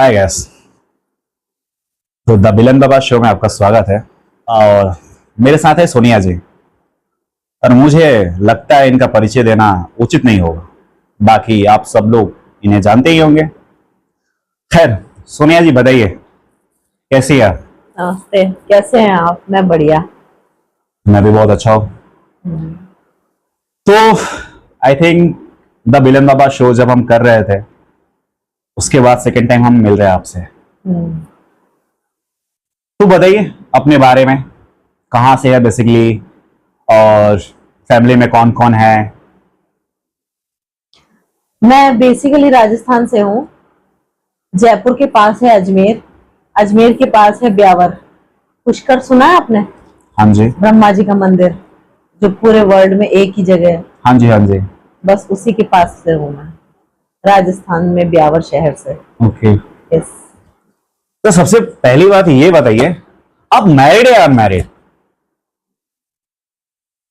Hi guys. तो the बिलन बाबा show में आपका स्वागत है। और मेरे साथ है सोनिया जी। और मुझे लगता है इनका परिचय देना उचित नहीं होगा, बाकी आप सब लोग इन्हें जानते ही होंगे। खैर, सोनिया जी बताइए, कैसी है? नमस्ते, कैसे हैं आप? मैं बढ़िया। मैं भी बहुत अच्छा हूँ। तो आई थिंक द बिलन बाबा शो जब हम कर रहे थे, उसके बाद सेकेंड टाइम हम मिल रहे हैं आपसे। तो बताइए अपने बारे में, कहाँ से है बेसिकली, और फैमिली में कौन कौन है? मैं बेसिकली राजस्थान से हूँ। जयपुर के पास है अजमेर, अजमेर के पास है ब्यावर। पुष्कर सुना है आपने? हाँ जी। ब्रह्मा जी का मंदिर जो पूरे वर्ल्ड में एक ही जगह है। हाँ जी, हाँ जी। बस उसी के पास से हूँ मैं, राजस्थान में ब्यावर शहर से। ओके। यस। तो सबसे पहली बात ये बताइए, आप मैरिड या अनमैरिड?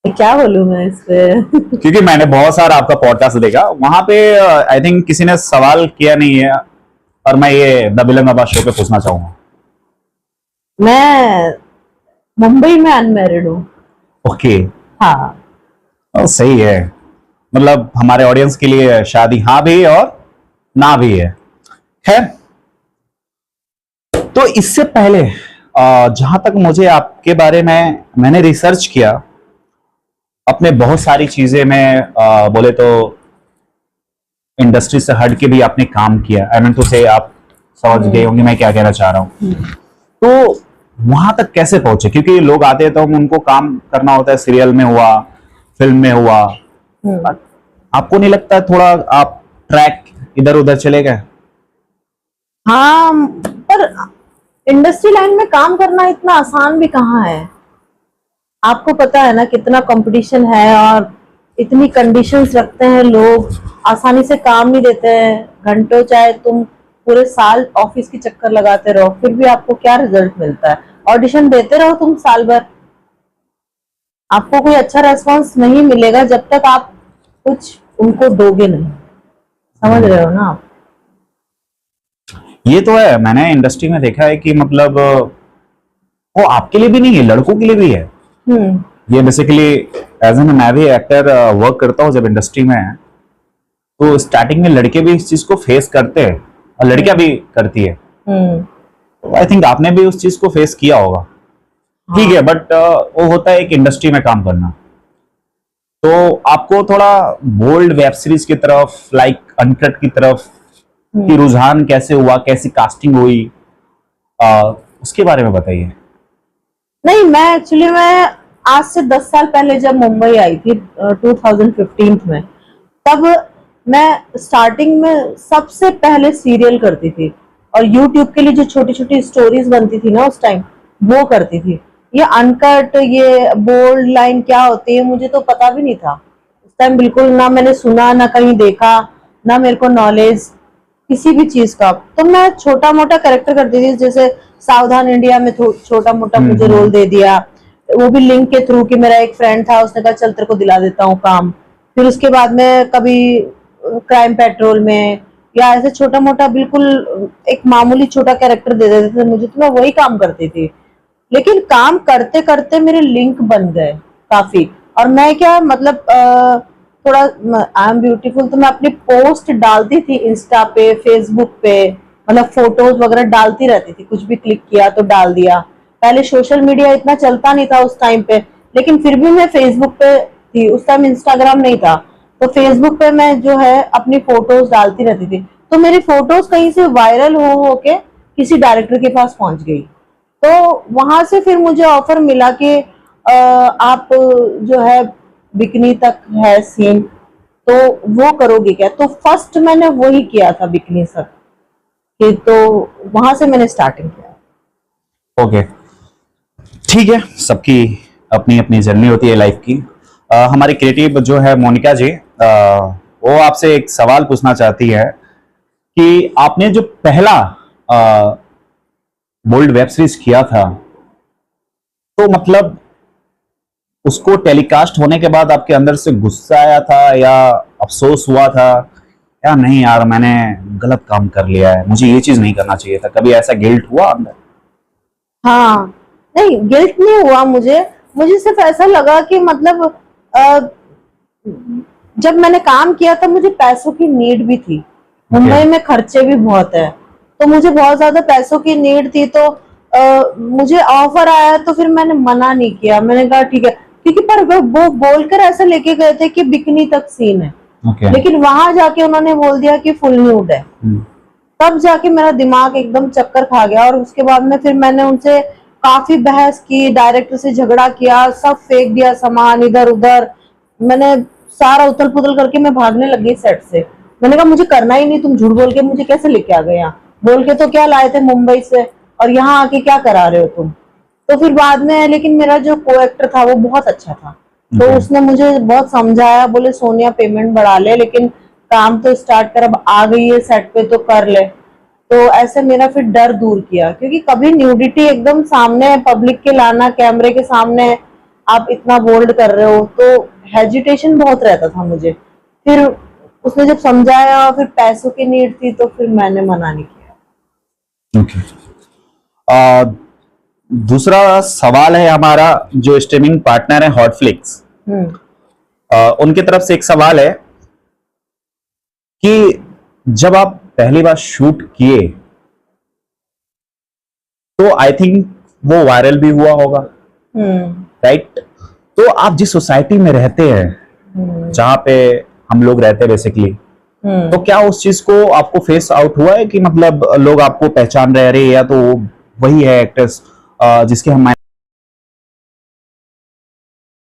क्या बोलूं मैं इस पे? क्योंकि मैंने बहुत सारा आपका पॉडकास्ट देखा, वहां पे आई थिंक किसी ने सवाल किया नहीं है, और मैं ये द बिलन बाबा शो पे पूछना चाहूंगा। मैं मुंबई में अनमैरिड हूँ। ओके। हाँ। सही है। मतलब हमारे ऑडियंस के लिए शादी हाँ भी और ना भी है। खैर, तो इससे पहले जहां तक मुझे आपके बारे में मैंने रिसर्च किया, अपने बहुत सारी चीजें में बोले तो इंडस्ट्री से हट के भी आपने काम किया। आई मीन टू से आप समझ गए होंगे मैं क्या कहना चाह रहा हूँ। तो वहां तक कैसे पहुंचे? क्योंकि लोग आते हैं तो उनको काम करना होता है, सीरियल में हुआ, फिल्म में हुआ। आपको नहीं लगता थोड़ा आप ट्रैक इधर उधर चले गए? हाँ, पर इंडस्ट्री लाइन में काम करना इतना आसान भी कहाँ है। आपको पता है ना कितना कंपटीशन है, और इतनी कंडीशंस रखते हैं लोग, आसानी से काम नहीं देते हैं। घंटों, चाहे तुम पूरे साल ऑफिस की चक्कर लगाते रहो, फिर भी आपको क्या रिजल्ट मिलता है? ऑडिशन देते रहो तुम साल भर, आपको कोई अच्छा रेस्पॉन्स नहीं मिलेगा जब तक आप कुछ उनको दोगे नहीं। समझ रहे हो ना आप? ये तो है, मैंने इंडस्ट्री में देखा है कि मतलब वो आपके लिए भी नहीं है, लड़कों के लिए भी है। ये बेसिकली एज एन मैं भी एक्टर वर्क करता हूँ जब इंडस्ट्री में है, तो स्टार्टिंग में लड़के भी इस चीज को फेस करते हैं और लड़कियां भी करती है। तो आई थिंक आपने भी उस चीज को फेस किया होगा। ठीक है, बट वो होता है एक इंडस्ट्री में काम करना। तो आपको थोड़ा बोल्ड वेब सीरीज की तरफ, लाइक अनकट की तरफ की रुझान कैसे हुआ, कैसी कास्टिंग हुई, उसके बारे में बताइए। नहीं, मैं आज से 10 साल पहले जब मुंबई आई थी 2015 में, तब मैं स्टार्टिंग में सबसे पहले सीरियल करती थी, और यूट्यूब के लिए जो छोटी छोटी स्टोरीज बनती थी ना उस टाइम, वो करती थी। ये अनकट, ये बोल्ड लाइन क्या होती है मुझे तो पता भी नहीं था उस टाइम, बिल्कुल ना मैंने सुना, ना कहीं देखा, ना मेरे को नॉलेज किसी भी चीज का। तो मैं छोटा मोटा कैरेक्टर करती थी, जैसे सावधान इंडिया में छोटा मोटा मुझे रोल दे दिया, वो भी लिंक के थ्रू कि मेरा एक फ्रेंड था, उसने कहा चल तेरे को दिला देता हूँ काम। फिर उसके बाद में कभी क्राइम पेट्रोल में, या ऐसे छोटा मोटा बिल्कुल एक मामूली छोटा कैरेक्टर दे देते थे मुझे, तो मैं वही काम करती थी। लेकिन काम करते करते मेरे लिंक बन गए काफी। और मैं क्या मतलब थोड़ा आई एम ब्यूटीफुल, तो मैं अपनी पोस्ट डालती थी इंस्टा पे, फेसबुक पे, मतलब फोटोज वगैरह डालती रहती थी, कुछ भी क्लिक किया तो डाल दिया। पहले सोशल मीडिया इतना चलता नहीं था उस टाइम पे, लेकिन फिर भी मैं फेसबुक पे थी उस टाइम, इंस्टाग्राम नहीं था। तो फेसबुक पे मैं जो है अपनी फोटोज डालती रहती थी, तो मेरी फोटोज कहीं से वायरल हो के किसी डायरेक्टर के पास पहुंच गई। तो वहां से फिर मुझे ऑफर मिला कि आप जो है बिकनी तक है सीन, तो वो करोगे क्या? तो फर्स्ट मैंने वही किया था, बिकनी तक कि, तो वहां से मैंने स्टार्टिंग किया। ओके, ठीक है। सबकी अपनी अपनी जर्नी होती है लाइफ की। हमारी क्रिएटिव जो है मोनिका जी, वो आपसे एक सवाल पूछना चाहती है कि आपने जो पहला बोल्ड वेब सीरीज किया था, तो मतलब उसको टेलीकास्ट होने के बाद आपके अंदर से गुस्सा आया था या अफसोस हुआ था, यार नहीं यार मैंने गलत काम कर लिया है, मुझे ये चीज नहीं करना चाहिए था, कभी ऐसा गिल्ट हुआ अंदर? हाँ, नहीं गिल्ट नहीं हुआ मुझे। मुझे सिर्फ ऐसा लगा कि मतलब जब मैंने काम किया था मुझे पैसों की नीड भी थी। मुंबई में खर्चे भी बहुत है, तो मुझे बहुत ज्यादा पैसों की नीड थी। तो मुझे ऑफर आया तो फिर मैंने मना नहीं किया। मैंने कहा ठीक है, क्योंकि पर वो बोलकर ऐसा लेके गए थे कि बिकनी तक सीन है। लेकिन वहां जाके उन्होंने बोल दिया कि फुल न्यूड है। तब जाके मेरा दिमाग एकदम चक्कर खा गया। और उसके बाद में फिर मैंने उनसे काफी बहस की, डायरेक्टर से झगड़ा किया, सब फेंक दिया सामान इधर उधर। मैंने सारा उथल पुथल करके मैं भागने लगी सेट से। मैंने कहा मुझे करना ही नहीं, तुम झूठ बोल के मुझे कैसे लेके आ गए यहाँ? बोल के तो क्या लाए थे मुंबई से, और यहाँ आके क्या करा रहे हो तुम? तो फिर बाद में, लेकिन मेरा जो को एक्टर था वो बहुत अच्छा था, तो उसने मुझे बहुत समझाया। बोले सोनिया पेमेंट बढ़ा ले, लेकिन काम तो स्टार्ट कर, अब आ गई है सेट पे तो कर ले। तो ऐसे मेरा फिर डर दूर किया, क्योंकि कभी न्यूडिटी एकदम सामने पब्लिक के लाना, कैमरे के सामने आप इतना बोल्ड कर रहे हो, तो हेजिटेशन बहुत रहता था मुझे। फिर उसने जब समझाया, फिर पैसों की नीड थी, तो फिर मैंने मना नहीं किया। ओके। दूसरा सवाल है हमारा, जो स्ट्रीमिंग पार्टनर है हॉटफ्लिक्स, उनकी तरफ से एक सवाल है कि जब आप पहली बार शूट किए तो आई थिंक वो वायरल भी हुआ होगा, राइट? तो आप जिस सोसाइटी में रहते हैं, जहां पे हम लोग रहते हैं बेसिकली, तो क्या उस चीज को आपको फेस आउट हुआ है कि मतलब लोग आपको पहचान रहे, अरे या तो वही है एक्ट्रेस जिसके हम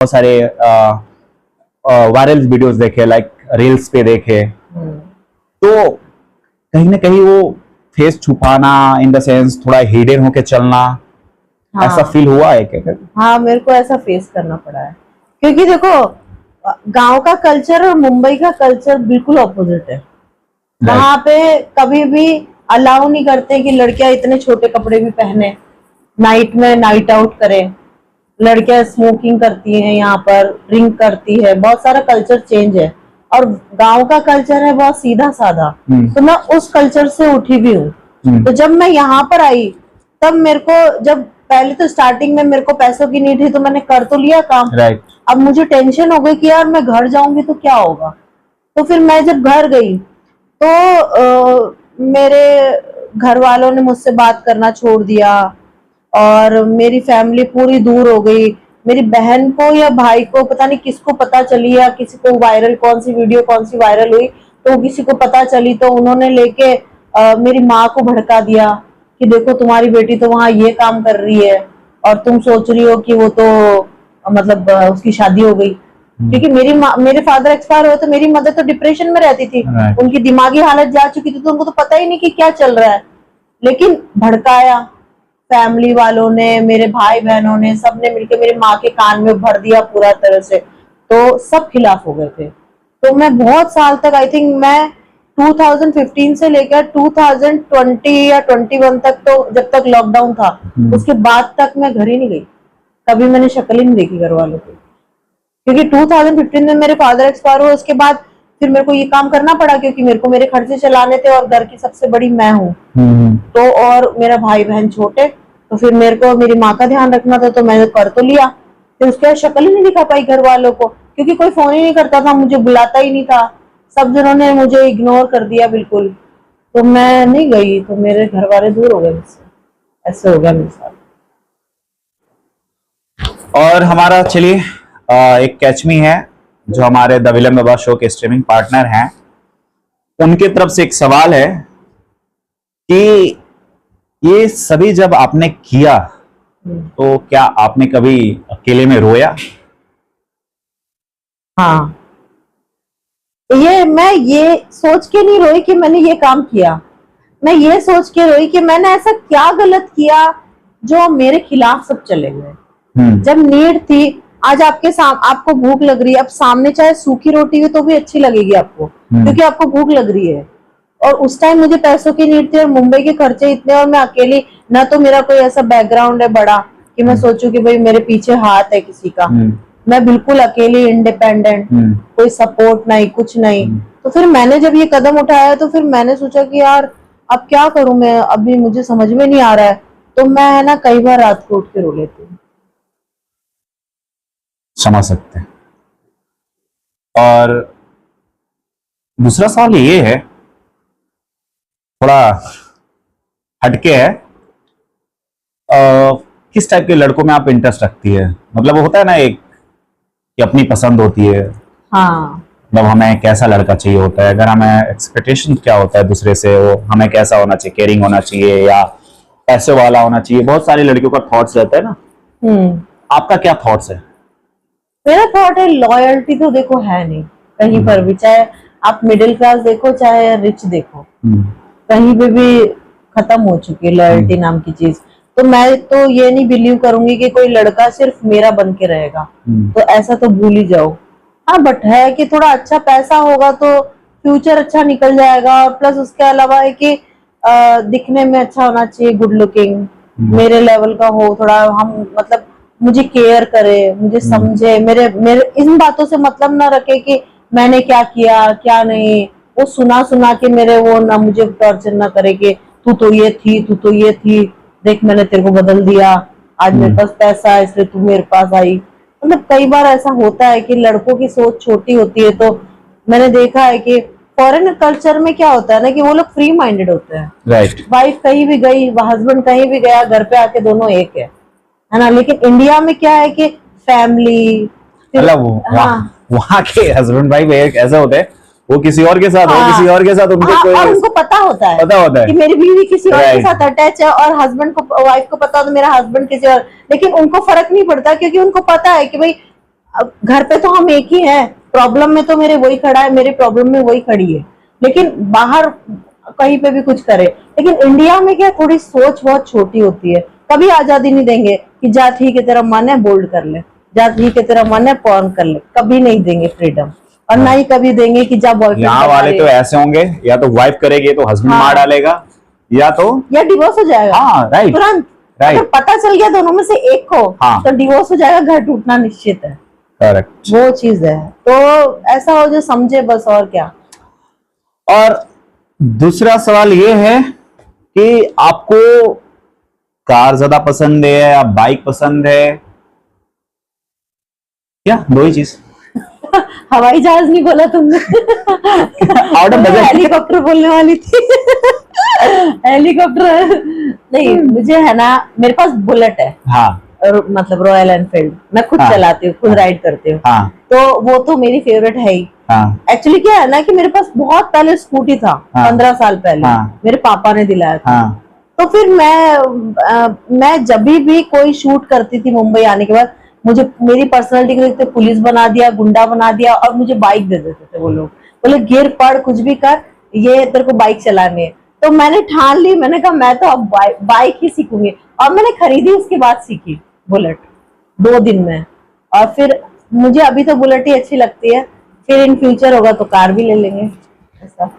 बहुत सारे वायरल वीडियोस देखे, लाइक रील्स पे देखे, तो कहीं ना कहीं वो फेस छुपाना, इन द सेंस थोड़ा हिडन होके चलना, हाँ, ऐसा फील हुआ है क्या? हाँ, मेरे को ऐसा फेस करना पड़ा है, क्योंकि देखो गांव का कल्चर और मुंबई का कल्चर बिल्कुल ऑपोजिट है। वहां पे कभी भी अलाउ नहीं करते कि लड़कियां इतने छोटे कपड़े भी पहने, नाइट में नाइट आउट करें। लड़कियां स्मोकिंग करती हैं, यहाँ पर ड्रिंक करती है, बहुत सारा कल्चर चेंज है। और गांव का कल्चर है बहुत सीधा साधा, तो मैं उस कल्चर से उठी भी हूँ। तो जब मैं यहाँ पर आई, तब मेरे को, जब पहले तो स्टार्टिंग में मेरे को पैसों की नीड थी, तो मैंने कर तो लिया काम, अब मुझे टेंशन हो गई कि यार मैं घर जाऊंगी तो क्या होगा। तो फिर मैं जब घर गई तो मेरे घर वालों ने मुझसे बात करना छोड़ दिया, और मेरी फैमिली पूरी दूर हो गई। मेरी बहन को या भाई को पता नहीं किसको पता चली, या किसी को वायरल, कौन सी वीडियो कौन सी वायरल हुई, तो किसी को पता चली, तो उन्होंने लेके मेरी माँ को भड़का दिया कि देखो तुम्हारी बेटी तो वहां ये काम कर रही है, और तुम सोच रही हो कि वो तो मतलब उसकी शादी हो गई। क्योंकि मेरे फादर एक्सपायर हुए तो मेरी मदर तो डिप्रेशन में रहती थी, उनकी दिमागी हालत जा चुकी थी, तो उनको तो पता ही नहीं कि क्या चल रहा है। लेकिन भड़काया फैमिली वालों ने, मेरे भाई बहनों ने, सबने मिलकर मेरी माँ के कान में भर दिया पूरा तरह से, तो सब खिलाफ हो गए थे। तो मैं बहुत साल तक, आई थिंक मैं 2015 से लेकर 2020 या 21 तक, तो जब तक लॉकडाउन था उसके बाद तक मैं घर ही नहीं गई, कभी मैंने शक्ल ही नहीं देखी घर वालों की। क्योंकि 2015 में मेरे फादर एक्सपायर हुए, उसके बाद फिर मेरे को ये काम करना पड़ा, क्योंकि मेरे को मेरे खर्चे चलाने थे, और घर की सबसे बड़ी मैं हूँ, तो और मेरा भाई बहन छोटे, तो फिर मेरे को मेरी माँ का ध्यान रखना था, तो मैंने कर तो लिया। फिर उसके बाद शक्ल ही नहीं दिखा पाई घर वालों को, क्योंकि कोई फोन ही नहीं करता था, मुझे बुलाता ही नहीं था, सब जनों ने मुझे इग्नोर कर दिया बिल्कुल। तो मैं नहीं गई, तो मेरे घर वाले दूर हो गए मुझसे, ऐसे हो गया मेरे साथ। और हमारा चलिए एक कैच मी है, जो हमारे द विलन बाबा शो के स्ट्रीमिंग पार्टनर हैं, उनके तरफ से एक सवाल है कि ये सभी जब आपने किया तो क्या आपने कभी अकेले में रोया? हाँ, मैं ये सोच के नहीं रोई कि मैंने ये काम किया, मैं ये सोच के रोई कि मैंने ऐसा क्या गलत किया जो मेरे खिलाफ सब चले गए। जब नीड थी, आज आपको भूख लग रही है, अब सामने चाहे सूखी रोटी हो तो भी अच्छी लगेगी आपको, क्योंकि आपको भूख लग रही है। और उस टाइम मुझे पैसों की नीड थी, और मुंबई के खर्चे इतने, और मैं अकेली, ना तो मेरा कोई ऐसा बैकग्राउंड है बड़ा कि मैं सोचूं कि भाई मेरे पीछे हाथ है किसी का। मैं बिल्कुल अकेली, इंडिपेंडेंट, कोई सपोर्ट नहीं, कुछ नहीं। तो फिर मैंने जब ये कदम उठाया तो फिर मैंने सोचा कि यार अब क्या करूं मैं, अभी मुझे समझ में नहीं आ रहा है। तो मैं है ना कई बार रात को उठ के रो लेती हूँ। समझ सकते हैं। और दूसरा सवाल ये है, थोड़ा हटके है। किस टाइप के लड़कों में आप इंटरेस्ट रखती है? मतलब वो होता है ना एक कि अपनी पसंद होती है, हाँ मतलब हमें कैसा लड़का चाहिए होता है, अगर हमें एक्सपेक्टेशन क्या होता है दूसरे से, वो हमें कैसा होना चाहिए, केयरिंग होना चाहिए या पैसे वाला होना चाहिए, बहुत सारी लड़कियों का थॉट्स रहता है ना। आपका क्या थॉट्स है? मेरा थॉट है लॉयल्टी तो देखो है नहीं कहीं पर भी, चाहे आप मिडिल क्लास देखो चाहे रिच देखो, कहीं पे भी खत्म हो चुकी है लॉयल्टी नाम की चीज। तो मैं तो ये नहीं बिलीव करूंगी कि कोई लड़का सिर्फ मेरा बन के रहेगा, तो ऐसा तो भूल ही जाओ। हाँ बट है कि थोड़ा अच्छा पैसा होगा तो फ्यूचर अच्छा निकल जाएगा, और प्लस उसके अलावा है कि दिखने में अच्छा होना चाहिए, गुड लुकिंग, मेरे लेवल का हो थोड़ा, हम मतलब मुझे केयर करे, मुझे समझे, मेरे मेरे इन बातों से मतलब ना रखे कि मैंने क्या किया क्या नहीं, वो सुना सुना के मेरे वो ना मुझे टॉर्चर ना करे कि तू तो ये थी, तू तो ये थी, देख मैंने तेरे को बदल दिया, आज मेरे पास पैसा है इसलिए तू मेरे पास आई। मतलब कई बार ऐसा होता है कि लड़कों की सोच छोटी होती है। तो मैंने देखा है कि फॉरेन कल्चर में क्या होता है ना कि वो लोग फ्री माइंडेड होते हैं, राइट। वाइफ कहीं भी गई, हस्बैंड कहीं भी गया, घर पे आके दोनों एक है ना। लेकिन इंडिया में क्या है कि फैमिली, मतलब वहाँ के हस्बैंड वाइफ ऐसा होता है, वो किसी और के साथ हाँ, वो किसी और के साथ, उनके हाँ, कोई और उनको पता होता है कि मेरी बीवी किसी और के साथ अटैच है, और हस्बैंड को, वाइफ को पता होता है मेरा हस्बैंड किसी और, लेकिन उनको फर्क नहीं पड़ता क्योंकि उनको पता है कि भाई घर पे तो हम एक ही हैं, प्रॉब्लम में तो मेरे वही खड़ा है, मेरे प्रॉब्लम में वही खड़ी है, लेकिन बाहर कहीं पे भी कुछ करे। लेकिन इंडिया में क्या थोड़ी सोच बहुत छोटी होती है, कभी आजादी नहीं देंगे कि जा ठीक है तेरा मन है बोल्ड कर ले, जा ठीक है तेरा मन है पॉर्न कर ले, कभी नहीं देंगे फ्रीडम, और ना ही कभी देंगे कि जा बॉयफ्रेंड। यहाँ वाले तो ऐसे होंगे, या तो वाइफ करेगी तो हस्बैंड मार डालेगा, या डिवोर्स हो जाएगा। हाँ राइट तुरंत राइट। अगर पता चल गया दोनों में से एक को, तो डिवोर्स हो जाएगा, घर टूटना निश्चित है। करेक्ट, वो चीज है। तो ऐसा हो जो समझे बस, और क्या। और दूसरा सवाल ये है कि आपको कार ज्यादा पसंद है या बाइक पसंद है, क्या दो ही चीज? हवाई जहाज नहीं बोला तुमने? आउट ऑफ बजट हेलीकॉप्टर बोलने वाली थी। हेलीकॉप्टर नहीं, मुझे है ना, मेरे पास बुलेट है। हाँ, और मतलब रॉयल एनफील्ड मैं खुद चलाती हूँ, खुद राइड करती हूँ। तो वो तो मेरी फेवरेट है ही। एक्चुअली क्या है ना कि मेरे पास बहुत पहले स्कूटी था, 15 साल पहले मेरे पापा ने दिलाया था। तो फिर मैं जब भी कोई शूट करती थी मुंबई आने के बाद, मुझे मेरी पर्सनालिटी को देखते पुलिस बना दिया, गुंडा बना दिया, और मुझे बाइक दे देते थे वो लोग, बोले गिर पड़ कुछ भी कर, ये तेरे को बाइक चलानी है। तो मैंने ठान ली, मैंने कहा मैं तो अब बाइक ही सीखूंगी, और मैंने खरीदी, उसके बाद सीखी बुलेट 2 दिन में। और फिर मुझे अभी तो बुलेट ही अच्छी लगती है, फिर इन फ्यूचर होगा तो कार भी ले लेंगे ऐसा।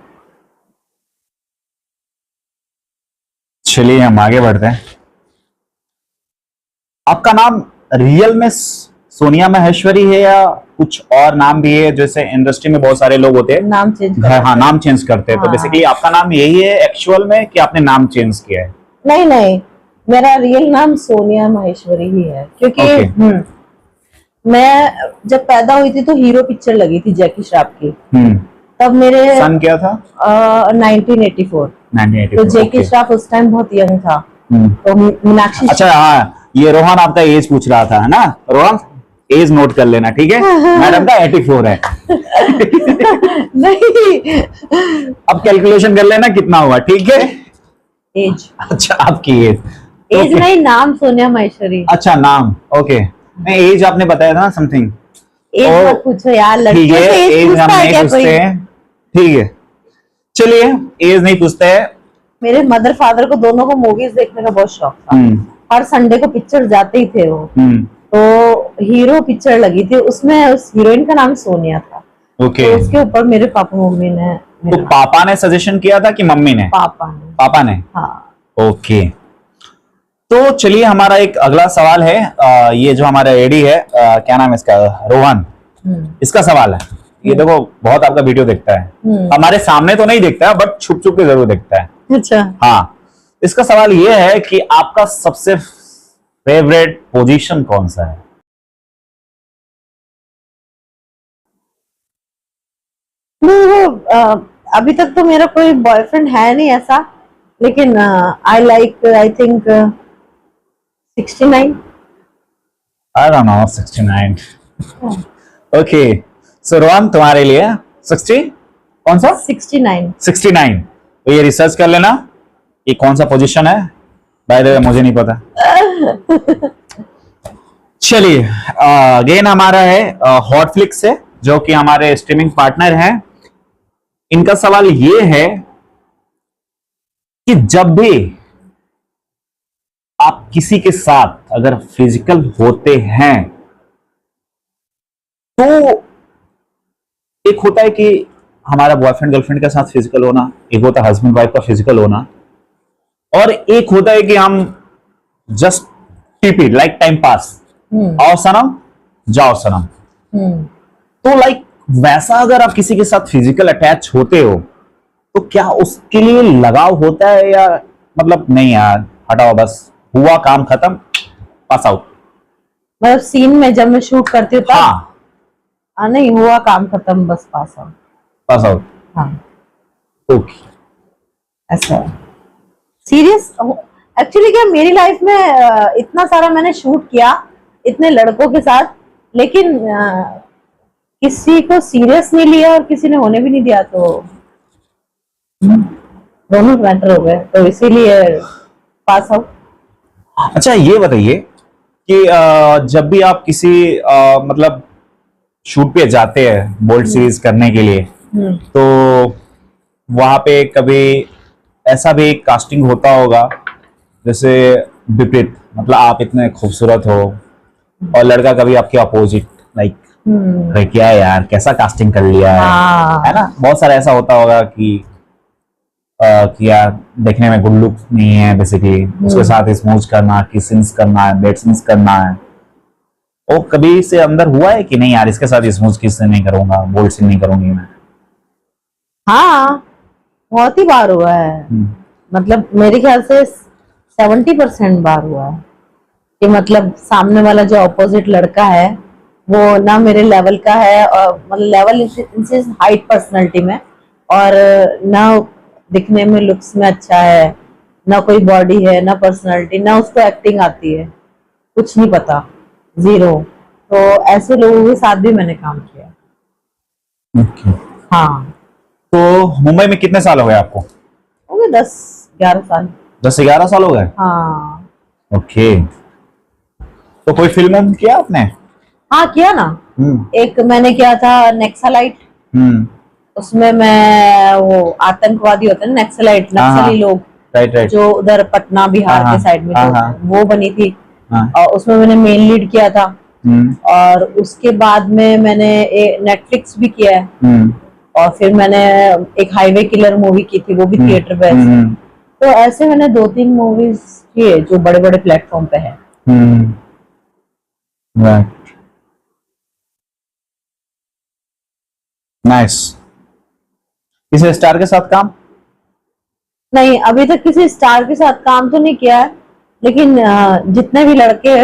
चलिए हम आगे बढ़ते हैं। आपका नाम रियल में सोनिया माहेश्वरी है या कुछ और नाम भी है? जैसे इंडस्ट्री में बहुत सारे लोग होते हैं नाम चेंज हाँ नाम चेंज करते हैं। तो बेसिकली आपका नाम यही है एक्चुअल में कि आपने नाम चेंज किया है? नहीं नहीं, मेरा रियल नाम सोनिया माहेश्वरी ही है, क्योंकि मैं जब पैदा हुई थी तो हीरो पिक्चर लगी थी जैकी श्रॉफ की। तब मेरे सन क्या था? 1984। तो जैकी श्रॉफ उस टाइम बहुत यंग था। तो मीनाक्षी, अच्छा हाँ, ये रोहन आपका एज पूछ रहा था, है ना? रोहन एज नोट कर लेना, ठीक है? मैडम का 84 है। नहीं, अब कैलकुलेशन कर लेना कितना हुआ, ठीक है? एज, अच्छा आपकी एज नहीं, नाम सोनिया माहेश्वरी। अच्छा नाम, ओके। नहीं एज आपने बताया था ना समथिंग। एज मत पूछो यार, लड़कियों से एज पूछता है क्या कोई? ठीक है चलिए, एज नहीं पूछते हैं। मेरे मदर फादर को दोनों को मूवीज देखने का बहुत शौक था, हर संडे को पिक्चर जाते ही थे वो। तो हीरो पिक्चर लगी थी, उसमें उस हीरोइन का नाम सोनिया था। ओके। तो उसके ऊपर मेरे पापा मम्मी ने, तो पापा ने सजेशन किया था कि मम्मी ने? पापा ने। हाँ। ओके, तो चलिए हमारा एक अगला सवाल है। ये जो हमारा एडी है, क्या नाम है इसका, रोहन, इसका सवाल है। ये देखो बहुत आपका वीडियो देखता है, हमारे सामने तो नहीं देखता है बट छुप छुप के जरूर देखता है। अच्छा। हाँ, इसका सवाल ये है कि आपका सबसे फेवरेट पोजीशन कौन सा है? नहीं वो अभी तक तो मेरा कोई बॉयफ्रेंड है नहीं ऐसा, लेकिन I think 69। I don't know, 69. Okay, so Rohan तुम्हारे लिए 60 कौन सा? 69। 69। तो ये रिसर्च कर लेना ये कौन सा पोजीशन है, बाय द वे मुझे नहीं पता। चलिए, अगेन हमारा है हॉटफ्लिक्स से, जो कि हमारे स्ट्रीमिंग पार्टनर हैं। इनका सवाल ये है कि जब भी आप किसी के साथ अगर फिजिकल होते हैं तो एक होता है कि हमारा बॉयफ्रेंड गर्लफ्रेंड के साथ फिजिकल होना, एक होता है हस्बैंड वाइफ का फिजिकल होना, और एक होता है कि हम just keep it like time pass, आओ सनम जाओ सनम। तो लाइक वैसा अगर आप किसी के साथ फिजिकल अटैच होते हो तो क्या उसके लिए लगाव होता है, या मतलब नहीं यार हटाओ बस हुआ काम खत्म, पास आउट? मतलब सीन में जब मैं शूट करती हूँ तब? हाँ, नहीं हुआ काम खत्म, बस पास आउट। Pass out. हाँ, ओके, ऐसा सीरियस। एक्चुअली क्या मेरी लाइफ में इतना सारा मैंने शूट किया इतने लड़कों के साथ, लेकिन किसी को सीरियस नहीं लिया और किसी ने होने भी नहीं दिया, तो दोनों मैटर हो गए, तो इसीलिए पास आउट। अच्छा ये बताइए कि जब भी आप किसी मतलब शूट पे जाते हैं बोल्ड सीरीज करने के लिए, तो वहां पे कभी ऐसा भी कास्टिंग होता होगा जैसे विपरीत, मतलब आप इतने खूबसूरत हो और लड़का कभी आपके अपोजिट, लाइक क्या है यार कैसा कास्टिंग कर लिया है ना? बहुत सारा ऐसा होता होगा कि यार देखने में गुड लुक नहीं है, बेसिकली उसके साथ स्मूच करना, किसिंग्स करना है, बेडसिंग्स करना है। वो कभी से अंदर हुआ है कि नहीं यार इसके साथ स्मूच किस से नहीं करूंगा, बोल्ड से नहीं करूंगी मैं? हाँ, बहुत ही बार हुआ है। मतलब मेरे ख्याल से 70% बार हुआ है कि मतलब सामने वाला जो अपोजिट लड़का है वो ना मेरे लेवल का है, और मतलब लेवल इनसे हाइट पर्सनालिटी में, और ना दिखने में लुक्स में अच्छा है, ना कोई बॉडी है, ना पर्सनालिटी, ना उसको एक्टिंग आती है, कुछ नहीं पता, जीरो। तो ऐसे लोगों के साथ भी मैंने काम किया। okay. हाँ। तो मुंबई में कितने साल हो गए आपको? हो गए 10-11 साल। 10-11 साल हो गए? हाँ। ओके। तो कोई फिल्म किया आपने? हाँ किया ना। एक मैंने किया था नक्सलाइट। उसमें मैं वो आतंकवादी होते हैं ना, नक्सलाइट, नक्सली लोग, राइट राइट, जो उधर पटना बिहार के साइड में वो बनी थी, और उसमें मैंने मेन लीड किया था। और उसके बाद में मैंने नेटफ्लिक्स भी किया है, और फिर मैंने एक हाईवे किलर मूवी की थी, वो भी थिएटर पे। तो ऐसे मैंने 2-3 मूवीज किए जो बड़े बड़े प्लेटफॉर्म पे है। नाइस। किसी स्टार के साथ काम? नहीं, अभी तक किसी स्टार के साथ काम तो नहीं किया है, लेकिन जितने भी लड़के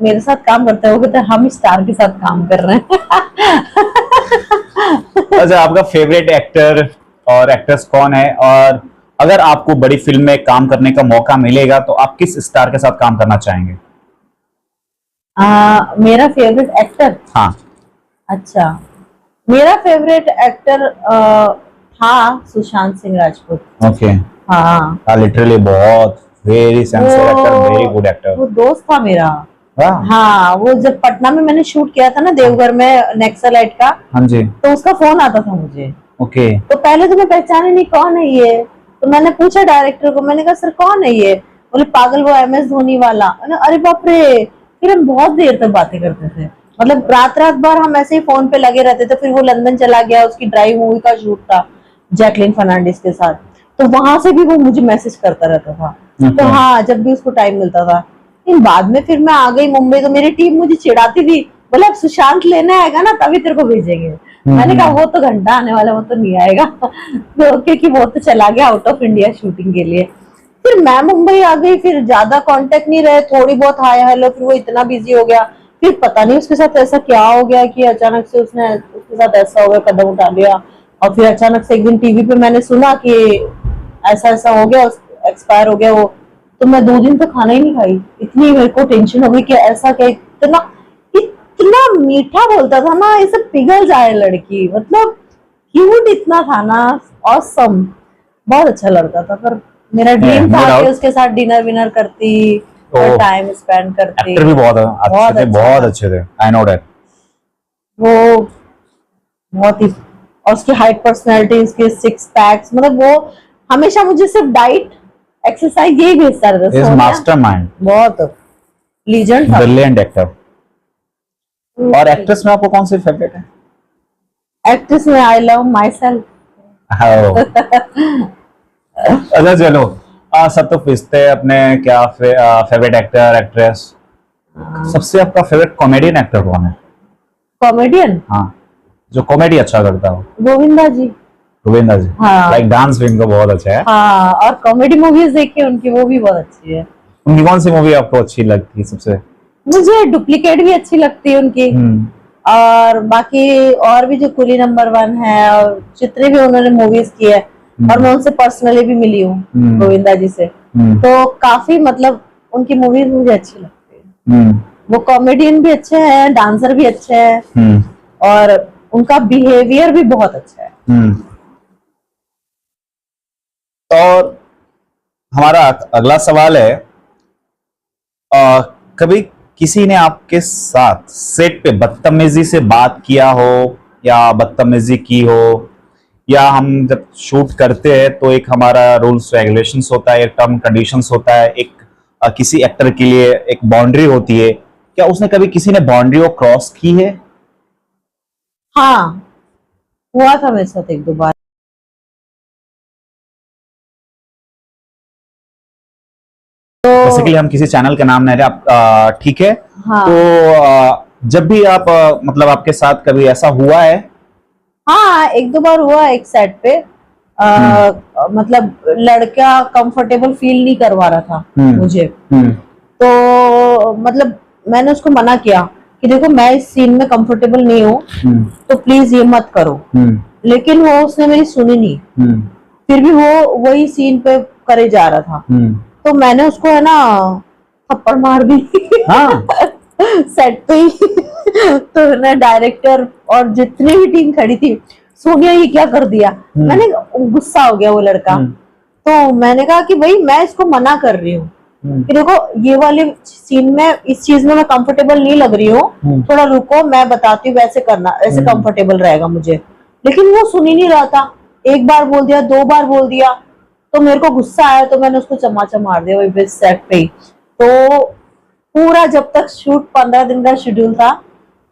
मेरे साथ काम करते हैं वो कहते हैं हम स्टार के साथ काम कर रहे हैं। अच्छा, आपका फेवरेट एक्टर और एक्ट्रेस कौन है, और अगर आपको बड़ी फिल्म में काम करने का मौका मिलेगा तो आप किस स्टार के साथ काम करना चाहेंगे? मेरा फेवरेट एक्टर? हाँ। अच्छा, मेरा फेवरेट एक्टर था सुशांत सिंह राजपूत। ओके। हाँ, लिटरली बहुत very sincere actor, very good actor. वो दोस्त था मेरा। हाँ, वो जब पटना में मैंने शूट किया था ना देवघर में नक्सलाइट का, हाँ जी, तो उसका फोन आता था मुझे। ओके। तो पहले तो मैं पहचाने नहीं कौन है ये, तो मैंने पूछा डायरेक्टर को, मैंने कहा सर कौन है ये? बोले पागल वो MS धोनी वाला। अरे बाप रे। फिर हम बहुत देर तक बातें करते थे, मतलब रात भर हम ऐसे ही फोन पे लगे रहते थे। फिर वो लंदन चला गया, उसकी ड्राइव मूवी का शूट था जैकलिन फर्नांडिस के साथ, तो वहां से भी वो मुझे मैसेज करता रहता था। तो हाँ, जब भी उसको टाइम मिलता था। लेकिन बाद में फिर मैं आ गई मुंबई, तो मेरी टीम मुझे चिढ़ाती थी, बोले अब सुशांत लेने आएगा ना तभी तेरे को भेजेंगे। मैंने कहा वो तो घंटा आने वाला, वो तो नहीं आएगा तो क्योंकि वो तो चला गया आउट ऑफ इंडिया शूटिंग के लिए। फिर मैं मुंबई आ गई, फिर ज्यादा कांटेक्ट नहीं रहे, थोड़ी बहुत हाय हेलो, फिर वो इतना बिजी हो गया। फिर पता नहीं उसके साथ ऐसा क्या हो गया कि अचानक से उसके साथ ऐसा हो गया, कदम उठा लिया। और फिर अचानक से एक दिन टीवी पे मैंने सुना कि ऐसा ऐसा हो गया, एक्सपायर हो गया वो। तो मैं 2 दिन तो खाना ही नहीं खाई, इतनी मेरे को टेंशन हो गई कि ऐसा क्या। इतना इतना मीठा बोलता था ना, ऐसे पिघल जाए लड़की, मतलब क्यूट इतना था ना, ऑसम, बहुत अच्छा लड़का था। पर मेरा ड्रीम no था doubt. कि उसके साथ डिनर विनर करती और टाइम स्पेंड करती। एक्टर भी बहुत अच्छे थे, बहुत अच्छे थे, आई नो दैट। वो बहुत ही, और उसकी हाइट, पर्सनैलिटी, उसके 6 पैक्स, मतलब वो हमेशा मुझे सिर्फ डाइट एक्सरसाइज यही भेजता रहता इज था। मास्टरमाइंड, बहुत लीजेंड था, ब्रिलियंट एक्टर। और एक्ट्रेस में आपको कौन सी फेवरेट है? एक्ट्रेस में आई लव माई सेल्फ। अच्छा चलो, सब तो पूछते हैं अपने क्या फेवरेट एक्टर एक्ट्रेस। सबसे आपका फेवरेट कॉमेडियन एक्टर कौन है? कॉमेडियन? हाँ, जो कॉमेडी अच्छा करता हो। गोविंदा जी। गोविंदा जी, हाँ। लाइक डांस भी इनका बहुत अच्छा है। हाँ, और कॉमेडी मूवीज देखी उनकी, वो भी बहुत अच्छी है। उनकी कौन सी मूवी आपको अच्छी लगती है सबसे? मुझे डुप्लीकेट भी अच्छी लगती है उनकी। और बाकी और भी जो कुली नंबर 1 है, और जितने भी उन्होंने मूवीज की है, और मैं उनसे पर्सनली भी मिली हूँ गोविंदा जी से, तो काफी मतलब उनकी मूवीज मुझे अच्छी लगती है। वो कॉमेडियन भी अच्छे हैं, डांसर भी अच्छे हैं, और उनका बिहेवियर भी बहुत अच्छा है। और हमारा अगला सवाल है, कभी किसी ने आपके साथ सेट पे बदतमीजी से बात किया हो या बदतमीजी की हो? या हम जब शूट करते हैं तो एक हमारा रूल्स रेगुलेशंस होता है, एक टर्म कंडीशंस होता है, एक किसी एक्टर के लिए एक बाउंड्री होती है। क्या उसने कभी किसी ने बाउंड्री को क्रॉस की है? हाँ, हुआ था मेरे साथ 1-2 बार। बेसिकली हम किसी चैनल का नाम नहीं ले, आप ठीक है? हाँ। तो जब भी आप मतलब आपके साथ कभी ऐसा हुआ है? हाँ, 1-2 बार हुआ एक सेट पे। मतलब लड़का कंफर्टेबल फील नहीं करवा रहा था मुझे। तो मतलब मैंने उसको मना किया कि देखो मैं इस सीन में कंफर्टेबल नहीं हूँ, तो प्लीज ये मत करो। लेकिन वो उसने मेरी सुनी नहीं, फिर भी वो वही सीन पे करे जा रहा था। तो मैंने उसको है ना थप्पड़ मार दी। हाँ। सेट पे ही। तो ना डायरेक्टर और जितनी भी टीम खड़ी थी, सोनिया ये क्या कर दिया। मैंने, गुस्सा हो गया वो लड़का। तो मैंने कहा कि भाई मैं इसको मना कर रही हूँ कि देखो ये वाले सीन में, इस चीज में मैं कंफर्टेबल नहीं लग रही हूँ, थोड़ा रुको मैं बताती हूँ, वैसे करना, ऐसे कंफर्टेबल रहेगा मुझे। लेकिन वो सुन ही नहीं रहा था। 1 बार बोल दिया, 2 बार बोल दिया, तो मेरे को गुस्सा आया, तो मैंने उसको चमाचा मार दिया वही सेट पे ही। तो पूरा जब तक शूट 15 दिन का शेड्यूल था,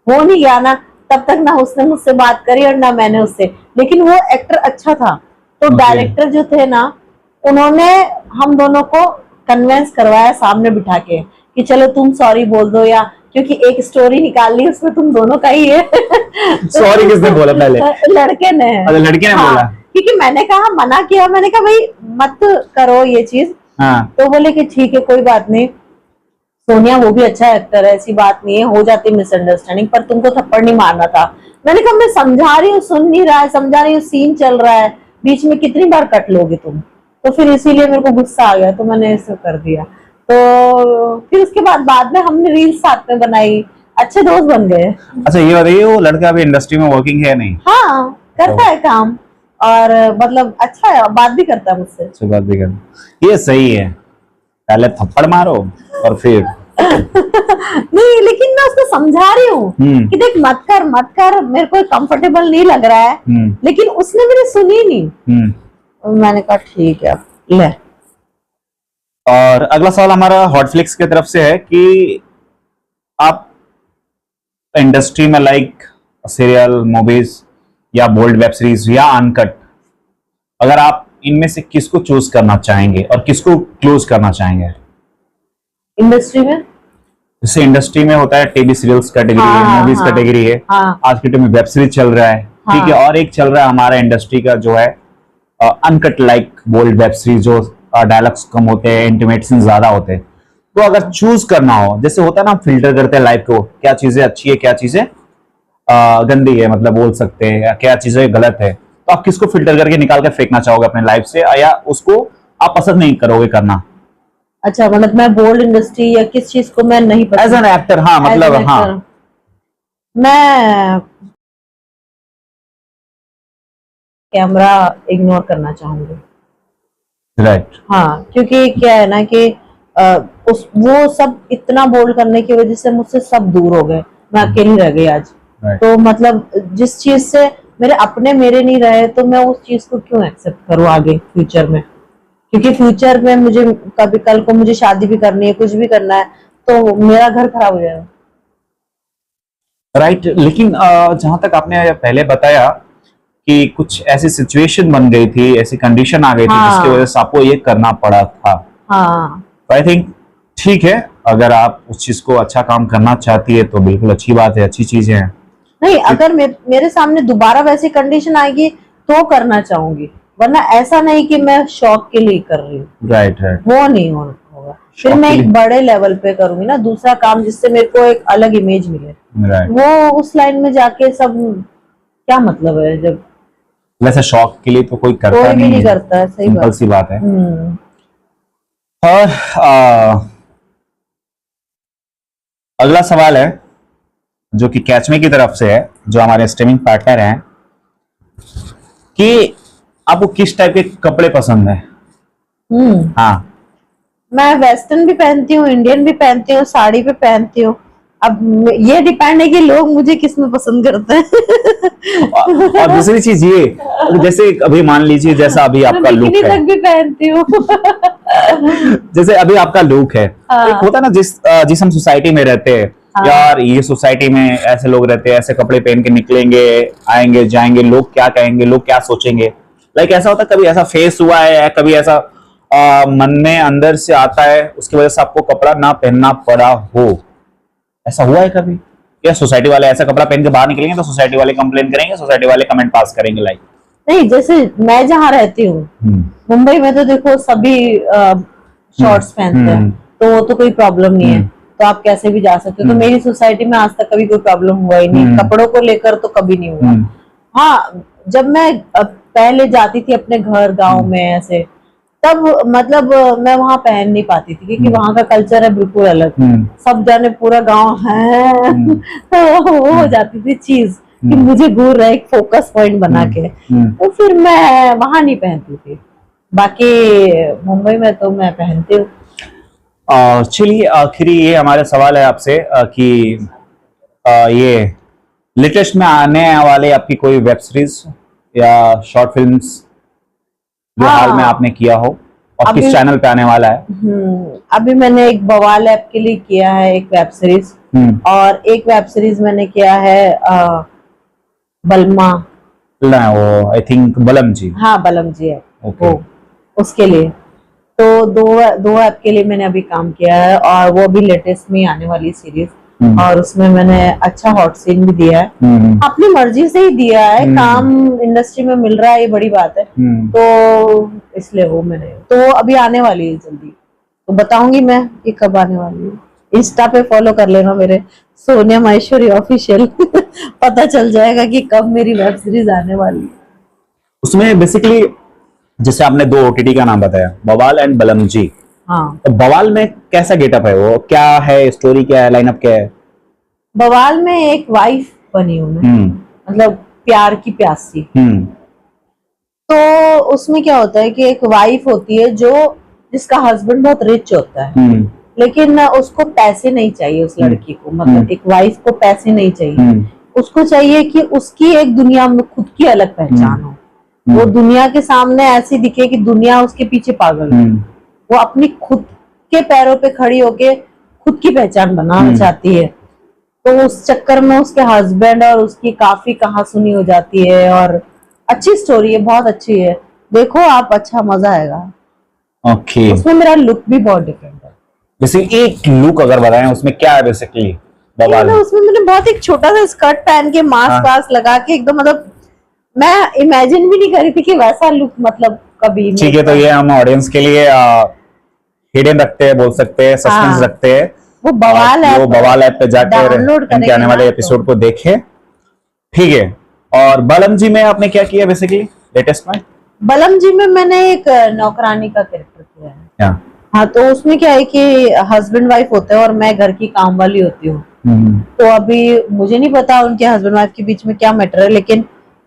हो नहीं गया ना, तब तक ना उसने मुझसे बात करी और ना मैंने उससे। लेकिन वो एक्टर अच्छा था, तो डायरेक्टर जो थे ना, उन्होंने हम दोनों को कन्विंस करवाया सामने बिठा के कि चलो तुम सॉरी बोल दो, या क्योंकि एक स्टोरी निकाल ली उसमें तुम दोनों का ही है। सॉरी किसने बोला पहले? लड़के ने। अच्छा, लड़के ने बोला? क्योंकि मैंने कहा, मना किया, मैंने कहा भाई मत करो ये चीज। तो बोले कि ठीक है कोई बात नहीं सोनिया, वो भी अच्छा एक्टर है, ऐसी बात नहीं है, हो जाती मिसअंडरस्टैंडिंग, पर तुमको थप्पड़ नहीं मारना था। मैंने कहा मैं समझा रही हूँ, सुन नहीं रहा है, समझा रही हूँ, सीन चल रहा है, बीच में कितनी बार कट लोगे तुम। तो फिर इसीलिए मेरे को गुस्सा आ गया, तो मैंने ऐसा कर दिया। तो फिर उसके बाद में हमने रील साथ में बनाई, अच्छे दोस्त बन गए। अच्छा ये बताइए, वो लड़का अभी इंडस्ट्री में वर्किंग है नहीं? हाँ, करता है काम, और मतलब अच्छा है, बात भी करता है मुझसे। अच्छा, बात भी करता, ये सही है। पहले थप्पड़ मारो और फिर नहीं, लेकिन मैं उसको समझा रही हूँ कि देख मत कर, मेरे को कंफर्टेबल नहीं लग रहा है। लेकिन उसने मेरी सुनी नहीं। मैंने कहा ठीक है ले। और अगला सवाल हमारा हॉटफ्लिक्स की तरफ से है कि आप इंडस्ट्री में लाइक सीरियल, मूवीज या बोल्ड वेब सीरीज या अनकट, अगर आप इनमें से किसको चूज करना चाहेंगे और किसको क्लोज करना चाहेंगे? इंडस्ट्री में, जैसे इंडस्ट्री में होता है टीवी सीरियल्स कैटेगरी है, मूवीज कैटेगरी है, आज के टाइम में वेब सीरीज चल रहा है, ठीक है, और एक चल रहा है हमारा इंडस्ट्री का जो है uncut like bold web series, जो डायलॉग्स कम होते हैं, इंटीमेट सीन ज्यादा होते हैं। तो अगर चूज करना हो, जैसे होता है ना, फिल्टर करते हैं लाइफ को, क्या चीजें अच्छी है, क्या चीजें गंदी है, मतलब बोल सकते हैं, या क्या चीजें गलत है, तो आप किसको फिल्टर करके निकाल कर फेंकना चाहोगे अपने लाइफ से, या उसको आप पसंद नहीं करोगे करना? अच्छा, मतलब मैं बोल्ड इंडस्ट्री या किस चीज को मैं नहीं एज एन एक्टर, हाँ, मतलब हाँ, मैं कैमरा इग्नोर करना चाहूंगी। राइट। हाँ, क्योंकि क्या है ना कि वो सब इतना बोल्ड करने की वजह से मुझसे सब दूर हो गए, मैं अकेली रह गई आज। तो मतलब जिस चीज से मेरे अपने मेरे नहीं रहे, तो मैं उस चीज को क्यों एक्सेप्ट करूँ आगे फ्यूचर में? क्योंकि फ्यूचर में मुझे कभी कल को मुझे शादी भी करनी है, कुछ भी करना है, तो मेरा घर खराब हो जाएगा। राइट। लेकिन जहां तक आपने पहले बताया कि कुछ ऐसी सिचुएशन बन गई थी, ऐसी कंडीशन आ गई थी, हाँ। जिसकी वजह से आपको ये करना पड़ा था। हाँ, आई थिंक ठीक है, अगर आप उस चीज को अच्छा काम करना चाहती है तो बिल्कुल अच्छी बात है, अच्छी चीजें हैं। नहीं, अगर मेरे सामने दोबारा वैसी कंडीशन आएगी तो करना चाहूंगी, वरना ऐसा नहीं कि मैं शौक के लिए कर रही हूँ। Right, right. वो नहीं होगा। फिर मैं एक बड़े लेवल पे करूंगी ना दूसरा काम, जिससे मेरे को एक अलग इमेज मिले। राइट। वो उस लाइन में जाके सब क्या मतलब है, जब वैसे शौक के लिए तो कोई करता कोई भी नहीं है, करता है। सही सिंपल बात। सी बात है। और अगला सवाल है जो कि कैचमे की तरफ से है, जो हमारे स्ट्रीमिंग पार्टनर हैं, कि आपको किस टाइप के कपड़े पसंद है? हाँ, मैं वेस्टर्न भी पहनती हूँ, इंडियन भी पहनती हूँ, साड़ी भी पहनती हूँ। अब ये डिपेंड है कि लोग मुझे किस में पसंद करते हैं। और दूसरी चीज ये, जैसे अभी मान लीजिए, जैसा अभी आपका लुक है, तक भी पहनती हूँ। जैसे अभी आपका लुक है, एक होता है ना, जिस हम सोसाइटी में रहते हैं, यार ये सोसाइटी में ऐसे लोग रहते हैं, ऐसे कपड़े पहन के निकलेंगे, आएंगे जाएंगे, लोग क्या कहेंगे, लोग क्या सोचेंगे। लाइक ऐसा होता है, कभी ऐसा फेस हुआ है, या कभी ऐसा मन में अंदर से आता है, उसकी वजह से आपको कपड़ा ना पहनना पड़ा हो? ऐसा हुआ है कभी? या सोसाइटी वाले ऐसा कपड़ा पहन के बाहर निकलेंगे तो सोसाइटी वाले कंप्लेन करेंगे, सोसाइटी वाले कमेंट पास करेंगे? लाइक नहीं, जैसे मैं जहाँ रहती हूँ मुंबई में, तो देखो सभी शॉर्ट्स पहनते हैं, तो वो तो कोई प्रॉब्लम नहीं है, तो आप कैसे भी जा सकते हो। तो मेरी सोसाइटी में आज तक कभी कोई प्रॉब्लम हुआ ही नहीं, कपड़ों को लेकर तो कभी नहीं हुआ। हाँ, जब मैं पहले जाती थी अपने घर गांव में ऐसे, तब मतलब मैं वहां पहन नहीं पाती थी, क्योंकि वहां का कल्चर है बिल्कुल अलग। सब जाने पूरा गांव है। तो वो हो जाती थी चीज कि मुझे घूर रहा है एक फोकस पॉइंट बना के, तो फिर मैं वहां नहीं पहनती थी। बाकी मुंबई में तो मैं पहनती हूँ। चलिए, आखिरी ये हमारा सवाल है आपसे कि ये लेटेस्ट में आने वाले आपकी कोई वेब सीरीज या शॉर्ट फिल्म्स जो हाल में आपने किया हो, और किस चैनल पे आने वाला है? अभी मैंने एक बवाल ऐप के लिए किया है एक वेब सीरीज, और एक वेब सीरीज मैंने किया है बलमा, वो आई थिंक बलम जी। हाँ, बलम जी है। Okay. उसके लिए तो दो ऐप के लिए मैंने अभी काम किया है, और वो भी लेटेस्ट में आने वाली सीरीज, और उसमें मैंने अच्छा हॉट सीन भी दिया है। अपनी मर्जी से ही दिया है, काम इंडस्ट्री में मिल रहा है, ये बड़ी बात है। तो इसलिए वो मैंने, तो अभी आने वाली है जल्दी, तो बताऊंगी मैं कि कब आने वाली है। इंस्टा पे फॉलो कर लेना मेरे, सोनिया माहेश्वरी ऑफिशियल। पता चल जाएगा कि कब मेरी वेब सीरीज आने वाली है। उसमें बेसिकली जैसे आपने दो ओटीटी का नाम बताया, बवाल एंड बलम जी। हाँ, तो बवाल में कैसा गेटअप है, वो क्या है, स्टोरी क्या है, लाइनअप क्या है? बवाल में एक वाइफ बनी हूँ मैं, मतलब प्यार की प्यासी। तो उसमें क्या होता है कि एक वाइफ होती है जो जिसका हस्बैंड बहुत रिच होता है, लेकिन उसको पैसे नहीं चाहिए उस लड़की को, मतलब एक वाइफ को पैसे नहीं चाहिए, उसको चाहिए कि उसकी एक दुनिया में खुद की अलग पहचान हो, वो दुनिया के सामने ऐसी दिखे कि दुनिया उसके पीछे पागल है। वो अपनी खुद के पैरों पे खड़ी होके खुद की पहचान बनाना चाहती है। तो उस चक्कर में उसके हस्बैंड और उसकी काफी कहासुनी हो जाती है, और अच्छी स्टोरी है, बहुत अच्छी है, देखो आप, अच्छा मजा आएगा। ओके। उसमें मेरा लुक भी बहुत डिफरेंट है। जैसे एक लुक अगर बताएं, उसमें क्या है बेसिकली बवाल में? उसमें मैंने बहुत एक छोटा सा स्कर्ट पहन के मास्क वास्क लगा के एकदम मतलब मैं इमेजिन भी नहीं करी थी कि वैसा लुक मतलब कभी। ठीक है, तो ये हम ऑडियंस के लिए हिडन रखते हैं, बोल सकते हैं, सस्पेंस हाँ, रखते हैं। वो बवाल ऐप, वो बवाल ऐप पे जाकर डाउनलोड इनके करेंगे आने वाले ना एपिसोड को देखें। ठीक है, और बलम जी में आपने क्या किया बेसिकली लेटेस्ट में? बलम जी में मैंने एक नौकरानी का कैरेक्टर किया है। क्या? हाँ, तो उसमें क्या है कि हस्बैंड वाइफ होते हैं और मैं घर की काम वाली होती हूँ। तो अभी मुझे नहीं पता उनके हस्बैंड वाइफ के बीच में क्या मैटर है, लेकिन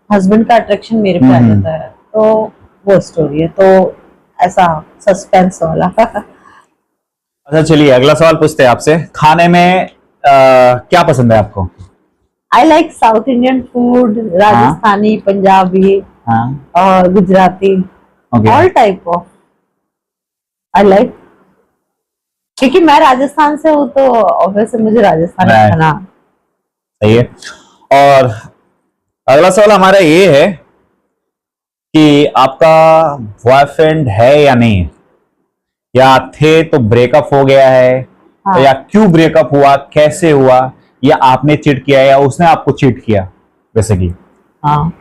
हस्बैंड का अट्रैक्शन मेरे पे आ जाता है, तो वो स्टोरी है। तो ऐसा सस्पेंस वाला। अच्छा, चलिए अगला सवाल पूछते हैं आपसे। खाने में क्या पसंद है आपको? I like south Indian food, Rajasthani, Punjabi और Gujarati, all type of I like. क्योंकि मैं राजस्थान से हूँ तो ऑब्वियसली मुझे राजस्थानी खाना। सही है। और अगला सवाल हमारा ये है कि आपका बॉयफ्रेंड है या नहीं, या थे तो ब्रेकअप हो गया है, हाँ। या क्यों ब्रेकअप हुआ, कैसे हुआ, या आपने चीट किया या उसने आपको चीट किया बेसिकली? हाँ,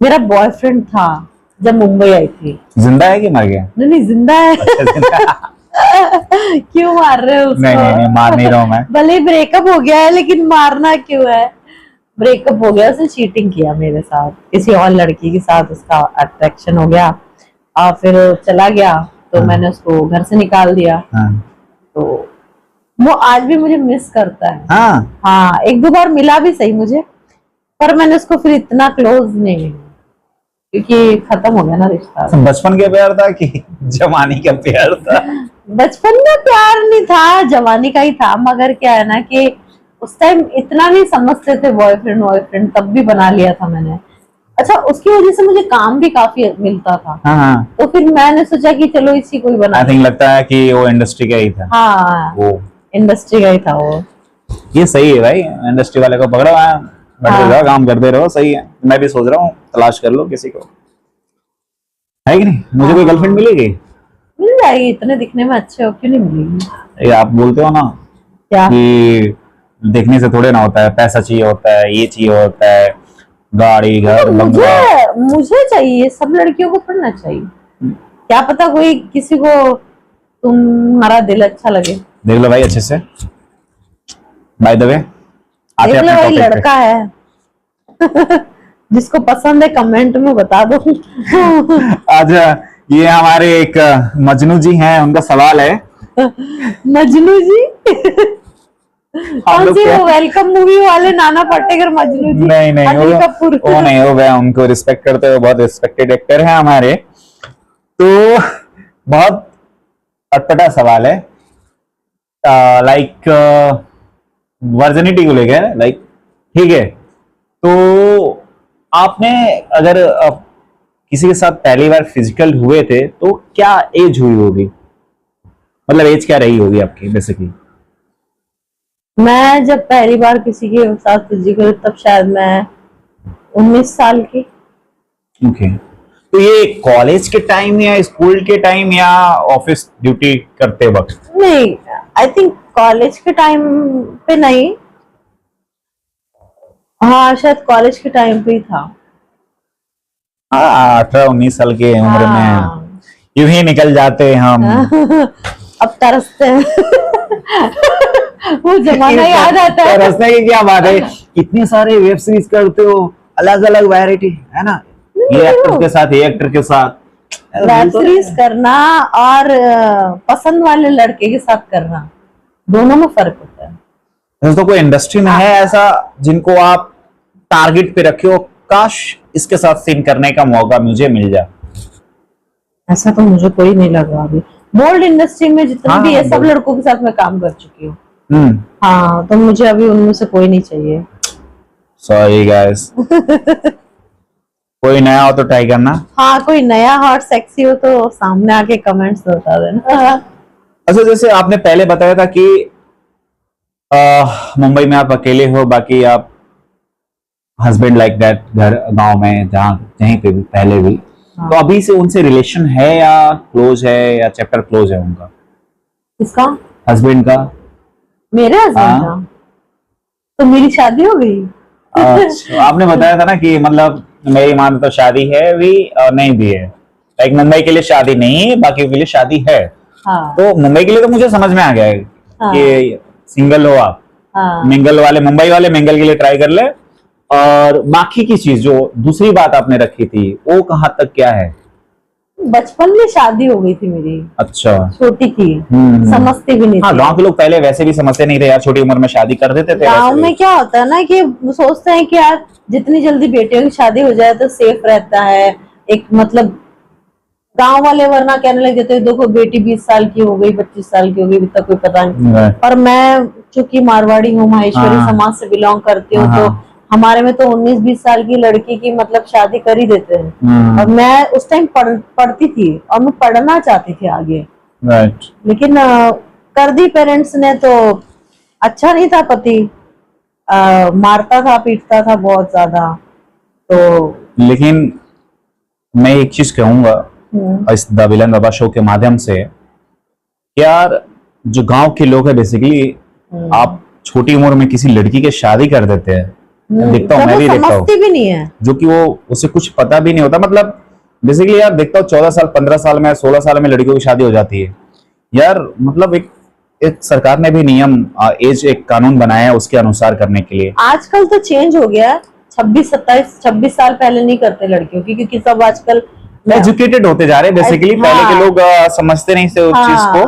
मेरा बॉयफ्रेंड था जब मुंबई आई थी। जिंदा है कि मर गया? नहीं, जिंदा है। क्यों मार रहे हो उसको? नहीं, मार नहीं रहा हूं मैं। भले ब्रेकअप हो गया है लेकिन मारना क्यों है? ब्रेकअप हो गया, उसने चीटिंग किया मेरे साथ, किसी और लड़की के साथ उसका अट्रैक्शन हो गया और फिर चला गया, तो मैंने उसको घर से निकाल दिया। तो वो आज भी मुझे मिस करता है। हाँ, एक दो बार मिला भी सही मुझे, पर मैंने उसको फिर इतना क्लोज नहीं, क्योंकि खत्म हो गया ना रिश्ता। बचपन का प्यार था कि जवानी का प्यार था? बचपन का प्यार नहीं था, जवानी का ही था, मगर क्या है ना कि उस टाइम इतना नहीं समझते थे बॉयफ्रेंड वॉयफ्रेंड, तब भी बना लिया था मैंने। अच्छा, उसकी वजह से मुझे काम भी काफी मिलता था। तो फिर मैंने सोचा कि चलो इसी को ही बना। आई थिंक लगता है कि वो इंडस्ट्री का ही था। हाँ, वो इंडस्ट्री का ही था वो। ये सही है भाई, इंडस्ट्री वाले को पकड़ो, बैठे रहो, काम करते रहो, सही है। मैं भी सोच रहा हूँ तलाश कर लो किसी को, है कि नहीं? मुझे कोई गर्लफ्रेंड मिलेगी? मिल जाएगी, इतने दिखने में अच्छे हो, क्यों नहीं मिलेगी? ये आप बोलते हो ना क्या कि देखने से थोड़े ना होता है, पैसा चाहिए होता है, ये चाहिए होता है, गाड़ी घर बंगला। मुझे चाहिए, सब लड़कियों को थोड़ा चाहिए। क्या पता कोई किसी को तुम्हारा दिल अच्छा लगे। देख लो भाई अच्छे से, बाय द वे देख लो भाई, लड़का है। जिसको पसंद है कमेंट में बता दो। आज ये हमारे एक मजनू जी हैं, उनका सवाल है। मजनू जी? कौन सी वो वेलकम मूवी वाले नाना पाटेकर मजनू जी? नहीं, अनिल कपूर। वो नहीं, वो मैं उनको रिस्पेक्ट करते हुए, बहुत रिस्पेक्टेड एक्टर है हमारे। तो बहुत अटपटा सवाल है, लाइक वर्जिनिटी को लेकर, लाइक ठीक है। तो आपने अगर किसी के साथ पहली बार फिजिकल हुए थे तो क्या एज हुई होगी, मतलब एज क्या रही होगी आपकी बेसिकली? मैं जब पहली बार किसी के साथ फिजिकल, तब शायद मैं 19 साल की। ओके, तो ये कॉलेज के टाइम या स्कूल के टाइम या ऑफिस ड्यूटी करते वक्त? नहीं, आई थिंक कॉलेज के टाइम पे नहीं, हाँ शायद कॉलेज के टाइम पे ही था। 18-19 साल की उम्र में यूं ही निकल जाते हैं हम। अब तरसते हैं। वो जमाना याद आता है। तरसने की क्या बात है, इतने सारे वेब सीरीज करते हो, अलग अलग वैरायटी है ना, ये एक्टर के साथ, ये एक्टर के साथ वेब सीरीज करना और पसंद वाले लड़के के साथ करना, दोनों में फर्क होता है। दोस्तों, कोई इंडस्ट्री में है ऐसा जिनको आप टारगेट पे रखे हो, काश इसके साथ सीन करने का मौका मुझे मिल जाए? ऐसा तो मुझे कोई नहीं लगा अभी। बोल्ड इंडस्ट्री में जितने भी है, सब लड़कों के साथ मैं काम कर चुकी हूँ। हाँ, तो मुझे अभी उनमें से कोई नहीं चाहिए। Sorry guys. कोई नया हो तो ट्राई करना। हाँ, कोई नया हॉट सेक्सी हो तो सामने आके कमेंट्स बता देना। अच्छा, जैसे आपने पहले बताया था कि मुंबई में आप अकेले हो, बाकी आप हस्बैंड लाइक दैट घर गांव में, जहाँ कहीं पे भी पहले भी। हाँ। तो अभी से उनसे रिलेशन है या क्लोज है या चैप्टर क्लोज है उनका? किसका? हस्बैंड का। मेरे हस्बैंड का तो मेरी शादी हो गई। अच्छा, आपने बताया था ना कि मतलब मेरी मान तो शादी है भी और नहीं भी है। लाइक मुंबई के लिए शादी नहीं है, बाकी के लिए शादी है। हाँ तो मुंबई के लिए तो मुझे समझ में आ गया है हाँ कि सिंगल हो आप, हाँ मिंगल वाले, मुंबई वाले मिंगल के लिए ट्राई कर ले। और बाकी की चीज जो दूसरी बात आपने रखी थी वो कहाँ तक क्या है? बचपन में शादी हो गई थी मेरी, अच्छा। छोटी थी, समझती भी नहीं हाँ, थी। गांव के लोग पहले वैसे भी समझते नहीं थे यार, छोटी उम्र में शादी कर देते थे। गांव वैसे में भी। क्या होता है ना कि वो सोचते हैं कि यार जितनी जल्दी बेटियों की शादी हो जाए तो सेफ रहता है, एक मतलब गांव वाले वरना कहने लग जाते हैं देखो बेटी 20 साल की हो गई, 25 साल की हो गई, अभी तक कोई पता नहीं। Right. और मैं चूंकि मारवाड़ी हूँ, माहेश्वरी हाँ। समाज से बिलोंग करती हूँ, तो हाँ। हमारे में तो 19-20 साल की लड़की की मतलब शादी कर ही देते हैं। और मैं उस टाइम पढ़ती थी और मैं पढ़ना चाहती थी आगे, राइट। लेकिन कर दी पेरेंट्स ने। तो अच्छा नहीं था पति, मारता था, पीटता था बहुत ज्यादा। तो लेकिन मैं एक चीज कहूंगा इस द विलन बाबा शो के माध्यम से, यार जो गांव के लोग हैं बेसिकली, आप छोटी उम्र में किसी लड़की की शादी कर देते हैं, देखता हूँ, मैं भी देखता हूँ, समझती भी नहीं है, जो कि वो उसे कुछ पता भी नहीं होता। मतलब बेसिकली यार देखता हूँ 14 साल 15 साल में 16 साल में लड़कियों की शादी हो जाती है यार। मतलब एक सरकार ने भी नियम, एज, एक कानून बनाया है उसके अनुसार करने के लिए। आजकल तो चेंज हो गया है, 26 साल पहले नहीं करते लड़कियों की, क्योंकि सब आजकल एजुकेटेड होते जा रहे हैं बेसिकली। हाँ, पहले के लोग समझते नहीं थे उस चीज को,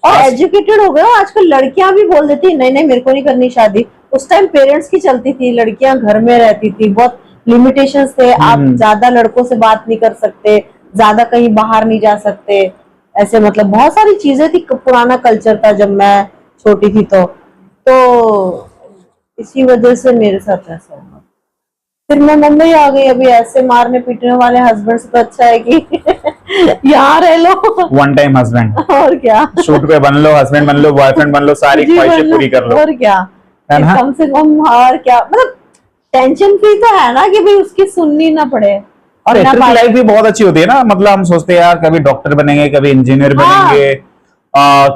और एजुकेटेड हो गए हो। आजकल लड़कियां भी बोल देती नहीं नहीं मेरे को नहीं करनी शादी। उस टाइम पेरेंट्स की चलती थी, लड़कियां घर में रहती थी, बहुत लिमिटेशंस थे, आप ज्यादा लड़कों से बात नहीं कर सकते, ज्यादा कहीं बाहर नहीं जा सकते, ऐसे मतलब बहुत सारी चीजें थी, पुराना कल्चर था जब मैं छोटी थी। तो इसी वजह से मेरे साथ ऐसा हुआ। फिर मैं मुंबई आ गई। अभी ऐसे मारने पीटने वाले हस्बैंड से तो अच्छा है कि यहाँ रह लो, वन टाइम हस्बैंड। और क्या, शूट पे बन लो, हस्बैंड बन लो, बॉयफ्रेंड बन लो, सारी ख्वाहिशें पूरी कर लो, और क्या, है ना? कम से कम। और क्या मतलब टेंशन फ्री तो है ना कि भाई उसकी सुननी ना पड़े। और एक्टर की लाइफ भी बहुत अच्छी होती है ना। मतलब हम सोचते हैं यार कभी डॉक्टर बनेंगे, कभी इंजीनियर बनेंगे,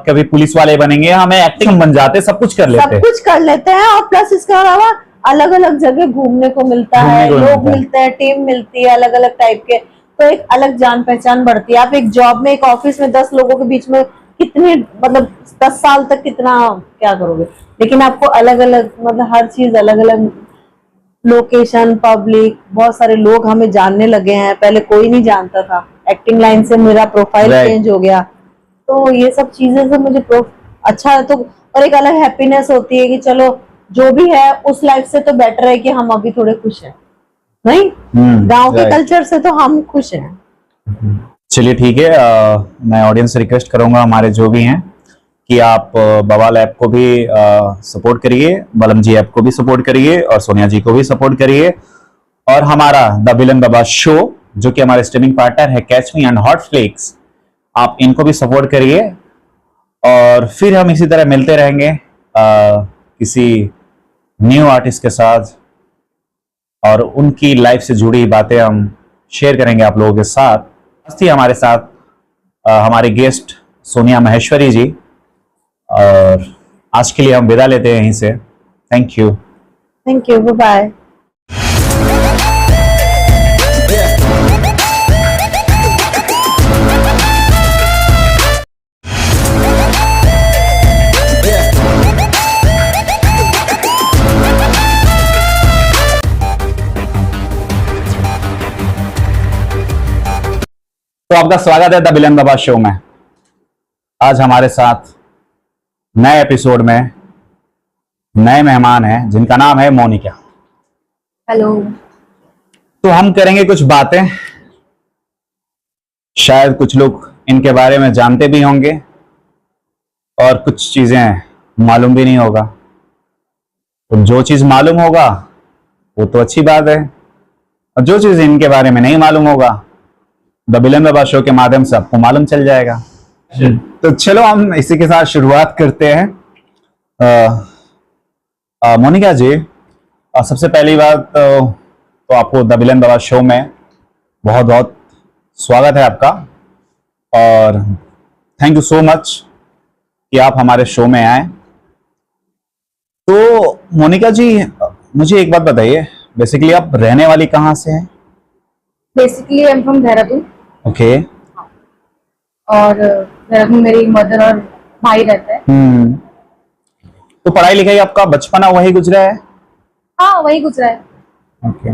कभी पुलिस वाले बनेंगे, हमें एक्टिंग बन जाते, सब कुछ कर लेते हैं, सब कुछ कर लेते हैं। और प्लस इसके अलावा अलग अलग जगह घूमने को मिलता है, लोग मिलते हैं, टीम मिलती है अलग अलग टाइप के, तो एक अलग जान पहचान बढ़ती है। आप एक जॉब में, एक ऑफिस में 10 लोगों के बीच में कितने मतलब 10 साल तक कितना क्या करोगे, लेकिन आपको अलग अलग मतलब हर चीज अलग अलग, लोकेशन, पब्लिक, बहुत सारे लोग हमें जानने लगे हैं, पहले कोई नहीं जानता था। एक्टिंग लाइन से मेरा प्रोफाइल चेंज हो गया, तो ये सब चीजें से मुझे अच्छा है। तो और एक अलग हैप्पीनेस होती है कि चलो जो भी है उस लाइफ से तो बेटर है कि हम अभी थोड़े खुश हैं, नहीं गांव के कल्चर से तो हम खुश हैं। चलिए ठीक है, मैं ऑडियंस से रिक्वेस्ट करूंगा हमारे जो भी हैं कि आप बवाल ऐप को भी सपोर्ट करिए, बलम जी ऐप को भी सपोर्ट करिए, और सोनिया जी को भी सपोर्ट करिए, और हमारा द विलन बाबा शो जो कि हमारे स्ट्रीमिंग पार्टनर है catch me and hot flix, आप इनको भी सपोर्ट करिए। और फिर हम इसी तरह मिलते रहेंगे किसी न्यू आर्टिस्ट के साथ, और उनकी लाइफ से जुड़ी बातें हम शेयर करेंगे आप लोगों के साथ। आज थी हमारे साथ हमारे गेस्ट सोनिया माहेश्वरी जी, और आज के लिए हम विदा लेते हैं यहीं से। Thank you, bye bye. तो आपका स्वागत है द विलन बाबा शो में। आज हमारे साथ नए एपिसोड में नए मेहमान हैं जिनका नाम है मोनिका। हेलो। तो हम करेंगे कुछ बातें, शायद कुछ लोग इनके बारे में जानते भी होंगे और कुछ चीजें मालूम भी नहीं होगा। तो जो चीज मालूम होगा वो तो अच्छी बात है, और जो चीज इनके बारे में नहीं मालूम होगा द विलन बाबा शो के माध्यम से आपको मालूम चल जाएगा। तो चलो हम इसी के साथ शुरुआत करते हैं। मोनिका जी, सबसे पहली बात तो आपको द विलन बाबा शो में बहुत बहुत स्वागत है आपका, और थैंक यू सो मच कि आप हमारे शो में आए। तो मोनिका जी, मुझे एक बात बताइए, बेसिकली आप रहने वाली कहाँ से हैं? Basically I am from Dehradun, okay. और देहरादून मेरी मदर और भाई रहता है। तो पढ़ाई लिखाई आपका बचपना वही गुजरा है? हाँ, वही गुजरा है। ओके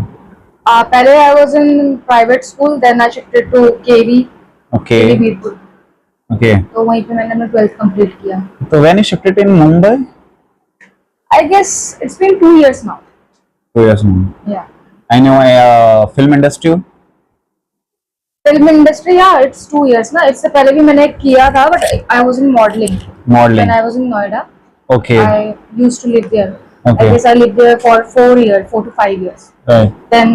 पहले I was in private school, then I shifted to KV, okay Mirpur. Okay. तो वहीं पे मैंने अपना 12th कंप्लीट किया। तो when you shifted in Mumbai? I guess it's been 2 years now. 2 years now. या I know film industry. Film industry, या it's 2 years ना। इससे पहले भी मैंने किया था, but I was in modelling Modeling. When I was in Noida. Okay. I used to live there. Okay. I guess I lived there for 4 to 5 years. Right. Then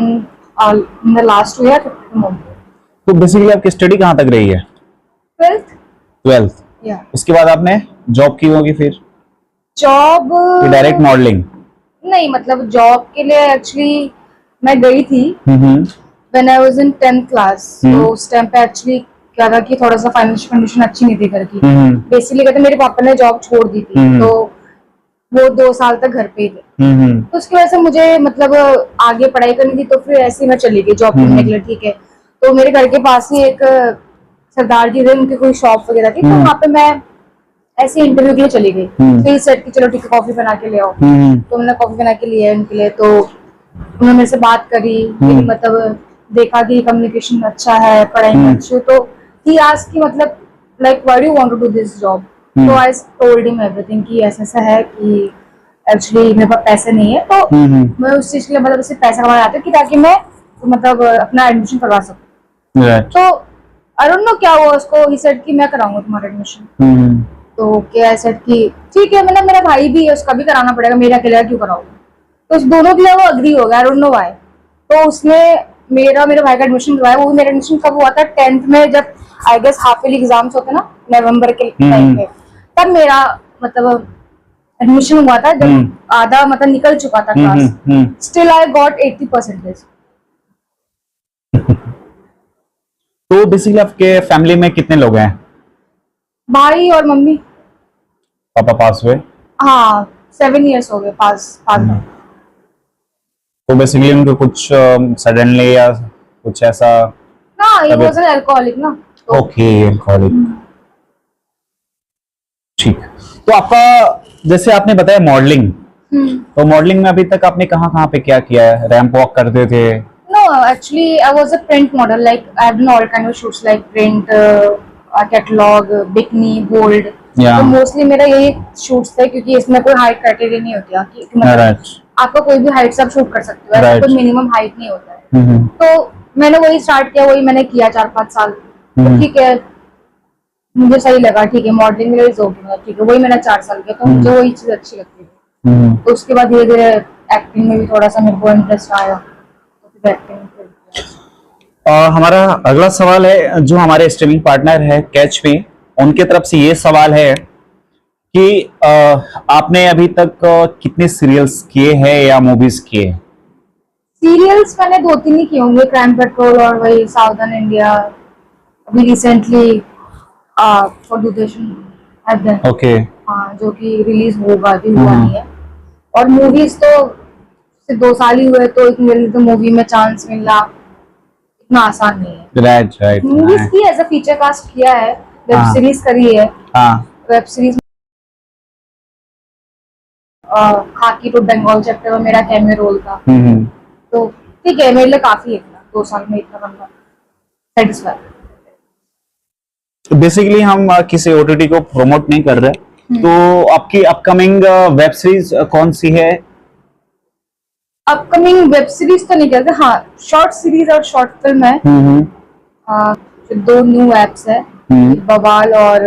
in the last 2 years, I shifted to Mumbai. तो basically आपकी study कहाँ तक रही है? 12th? 12th. Yeah. उसके बाद आपने job की होगी फिर? Job? Direct modelling? नहीं, मतलब जॉब के लिए एक्चुअली मैं गई थी when I was in 10th class. तो उस टाइम पे एक्चुअली क्या था कि थोड़ा सा फाइनेंशियल कंडीशन अच्छी नहीं थी घर की। बेसिकली कहते मेरे पापा ने जॉब छोड़ दी थी, तो वो 2 साल तक घर पे ही थे। तो उसकी वजह से मुझे मतलब आगे पढ़ाई करनी थी, तो फिर ऐसे ही मैं चली गई जॉब करने के लिए। ठीक है, तो मेरे घर के पास ही एक सरदार जी थे, उनकी कोई शॉप वगैरह थी, तो वहाँ पे मैं ऐसे इंटरव्यू के लिए चली गई। तो सेट की चलो ठीक है, कॉफी बना के ले आओ। तो मैंने कॉफी बना के लिया उनके लिए। तो उन्होंने मेरे से बात करी, मतलब देखा कि कम्युनिकेशन अच्छा है, पढ़ाई में अच्छी। तो he asked कि मतलब like why do you want to do this job? So I told him everything कि ऐसा है कि एक्चुअली मेरे पास पैसे नहीं है, तो मैं उस चीज के लिए मतलब इससे पैसा कमाना चाहती हूँ कि ताकि मैं मतलब अपना एडमिशन करवा सकूँ। तो आई डोंट नो क्या हुआ उसको, he said कि मैं कराऊंगा तुम्हारा एडमिशन। तो क्या सेड कि ठीक है, मैंने मेरा भाई भी है, उसका भी कराना पड़ेगा, मेरा अकेला क्यों कराऊंगा। तो उस दोनों के लिए वो अग्री हो गया, आई डोंट नो व्हाई। तो उसने मेरे भाई का एडमिशन करवाया। वो मेरा एडमिशन कब हुआ था? 10th में, जब I guess half yearly exams होते ना नवंबर के टाइम पे, तब मेरा मतलब एडमिशन हुआ था, जब आधा मतलब निकल चुका था क्लास। Still I got 80%। तो बेसिकली आपके फैमिली में कितने लोग हैं? भाई और मम्मी। पापा पास हुए? हाँ, 7 years हो गए पास। तो बेसिकली उनको कुछ सडनली या कुछ ऐसा? हाँ, he was an alcoholic ना। Okay, alcoholic. ठीक। तो आपका जैसे आपने बताया मॉडलिंग, तो मॉडलिंग में अभी तक आपने कहाँ पे क्या किया है? रैंप वॉक करते थे? No, actually I was a print model. Like I have done all kind of shoots like print, catalog, bikini, bold. Yeah. तो मोस्टली मेरा यही शूट्स थे, क्योंकि इसमें कोई हाइट क्राइटेरिया नहीं होती कि मतलब आपका कोई भी हाइट से आप शूट कर सकते हो, कोई मिनिमम हाइट नहीं होता है। तो मैंने वही स्टार्ट किया, वही मैंने किया 4-5 साल। तो ठीक है, मुझे सही लगा, ठीक है मॉडलिंग में ठीक है, वही मैंने 4 साल किया, तो मुझे वही चीज अच्छी लगती थी। तो उसके बाद धीरे धीरे एक्टिंग में भी थोड़ा सा मेरे को इंटरेस्ट आया, तो फिर एक्टिंग। हमारा अगला सवाल है, जो हमारे स्ट्रीमिंग पार्टनर है कैच में, उनके तरफ से ये सवाल है कि आपने अभी तक कितने सीरियल्स किए हैं या मूवीज किए? सीरियल्स मैंने 2-3 ही किए होंगे, क्राइम पेट्रोल और वही सावधान इंडिया। अभी रिसेंटली फॉर दूरदर्शन ओके। हाँ, जो कि रिलीज होगा, अभी हुआ नहीं है। और मूवीज तो सिर्फ 2 साल ही हुए, तो इतनी जल्दी तो मूवी में चांस मिलना इतना आसान नहीं है। राइट। मूवीज की एज अ फीचर कास्ट किया है, वेब सीरीज करी है। वेब सीरीज खाकी टू बंगाल चैप्टर में मेरा कैमियो रोल था। तो ठीक है, मेरे लिए काफी है 2 साल में इतना बनना सेटिस्फाई। बेसिकली हम किसी ओटीटी को प्रमोट नहीं कर रहे, तो आपकी अपकमिंग वेब सीरीज कौन सी है? अपकमिंग वेब सीरीज तो नहीं कहते, हाँ शॉर्ट सीरीज और शॉर्ट फिल्म है। 2 न्यू एप्स है, बवाल और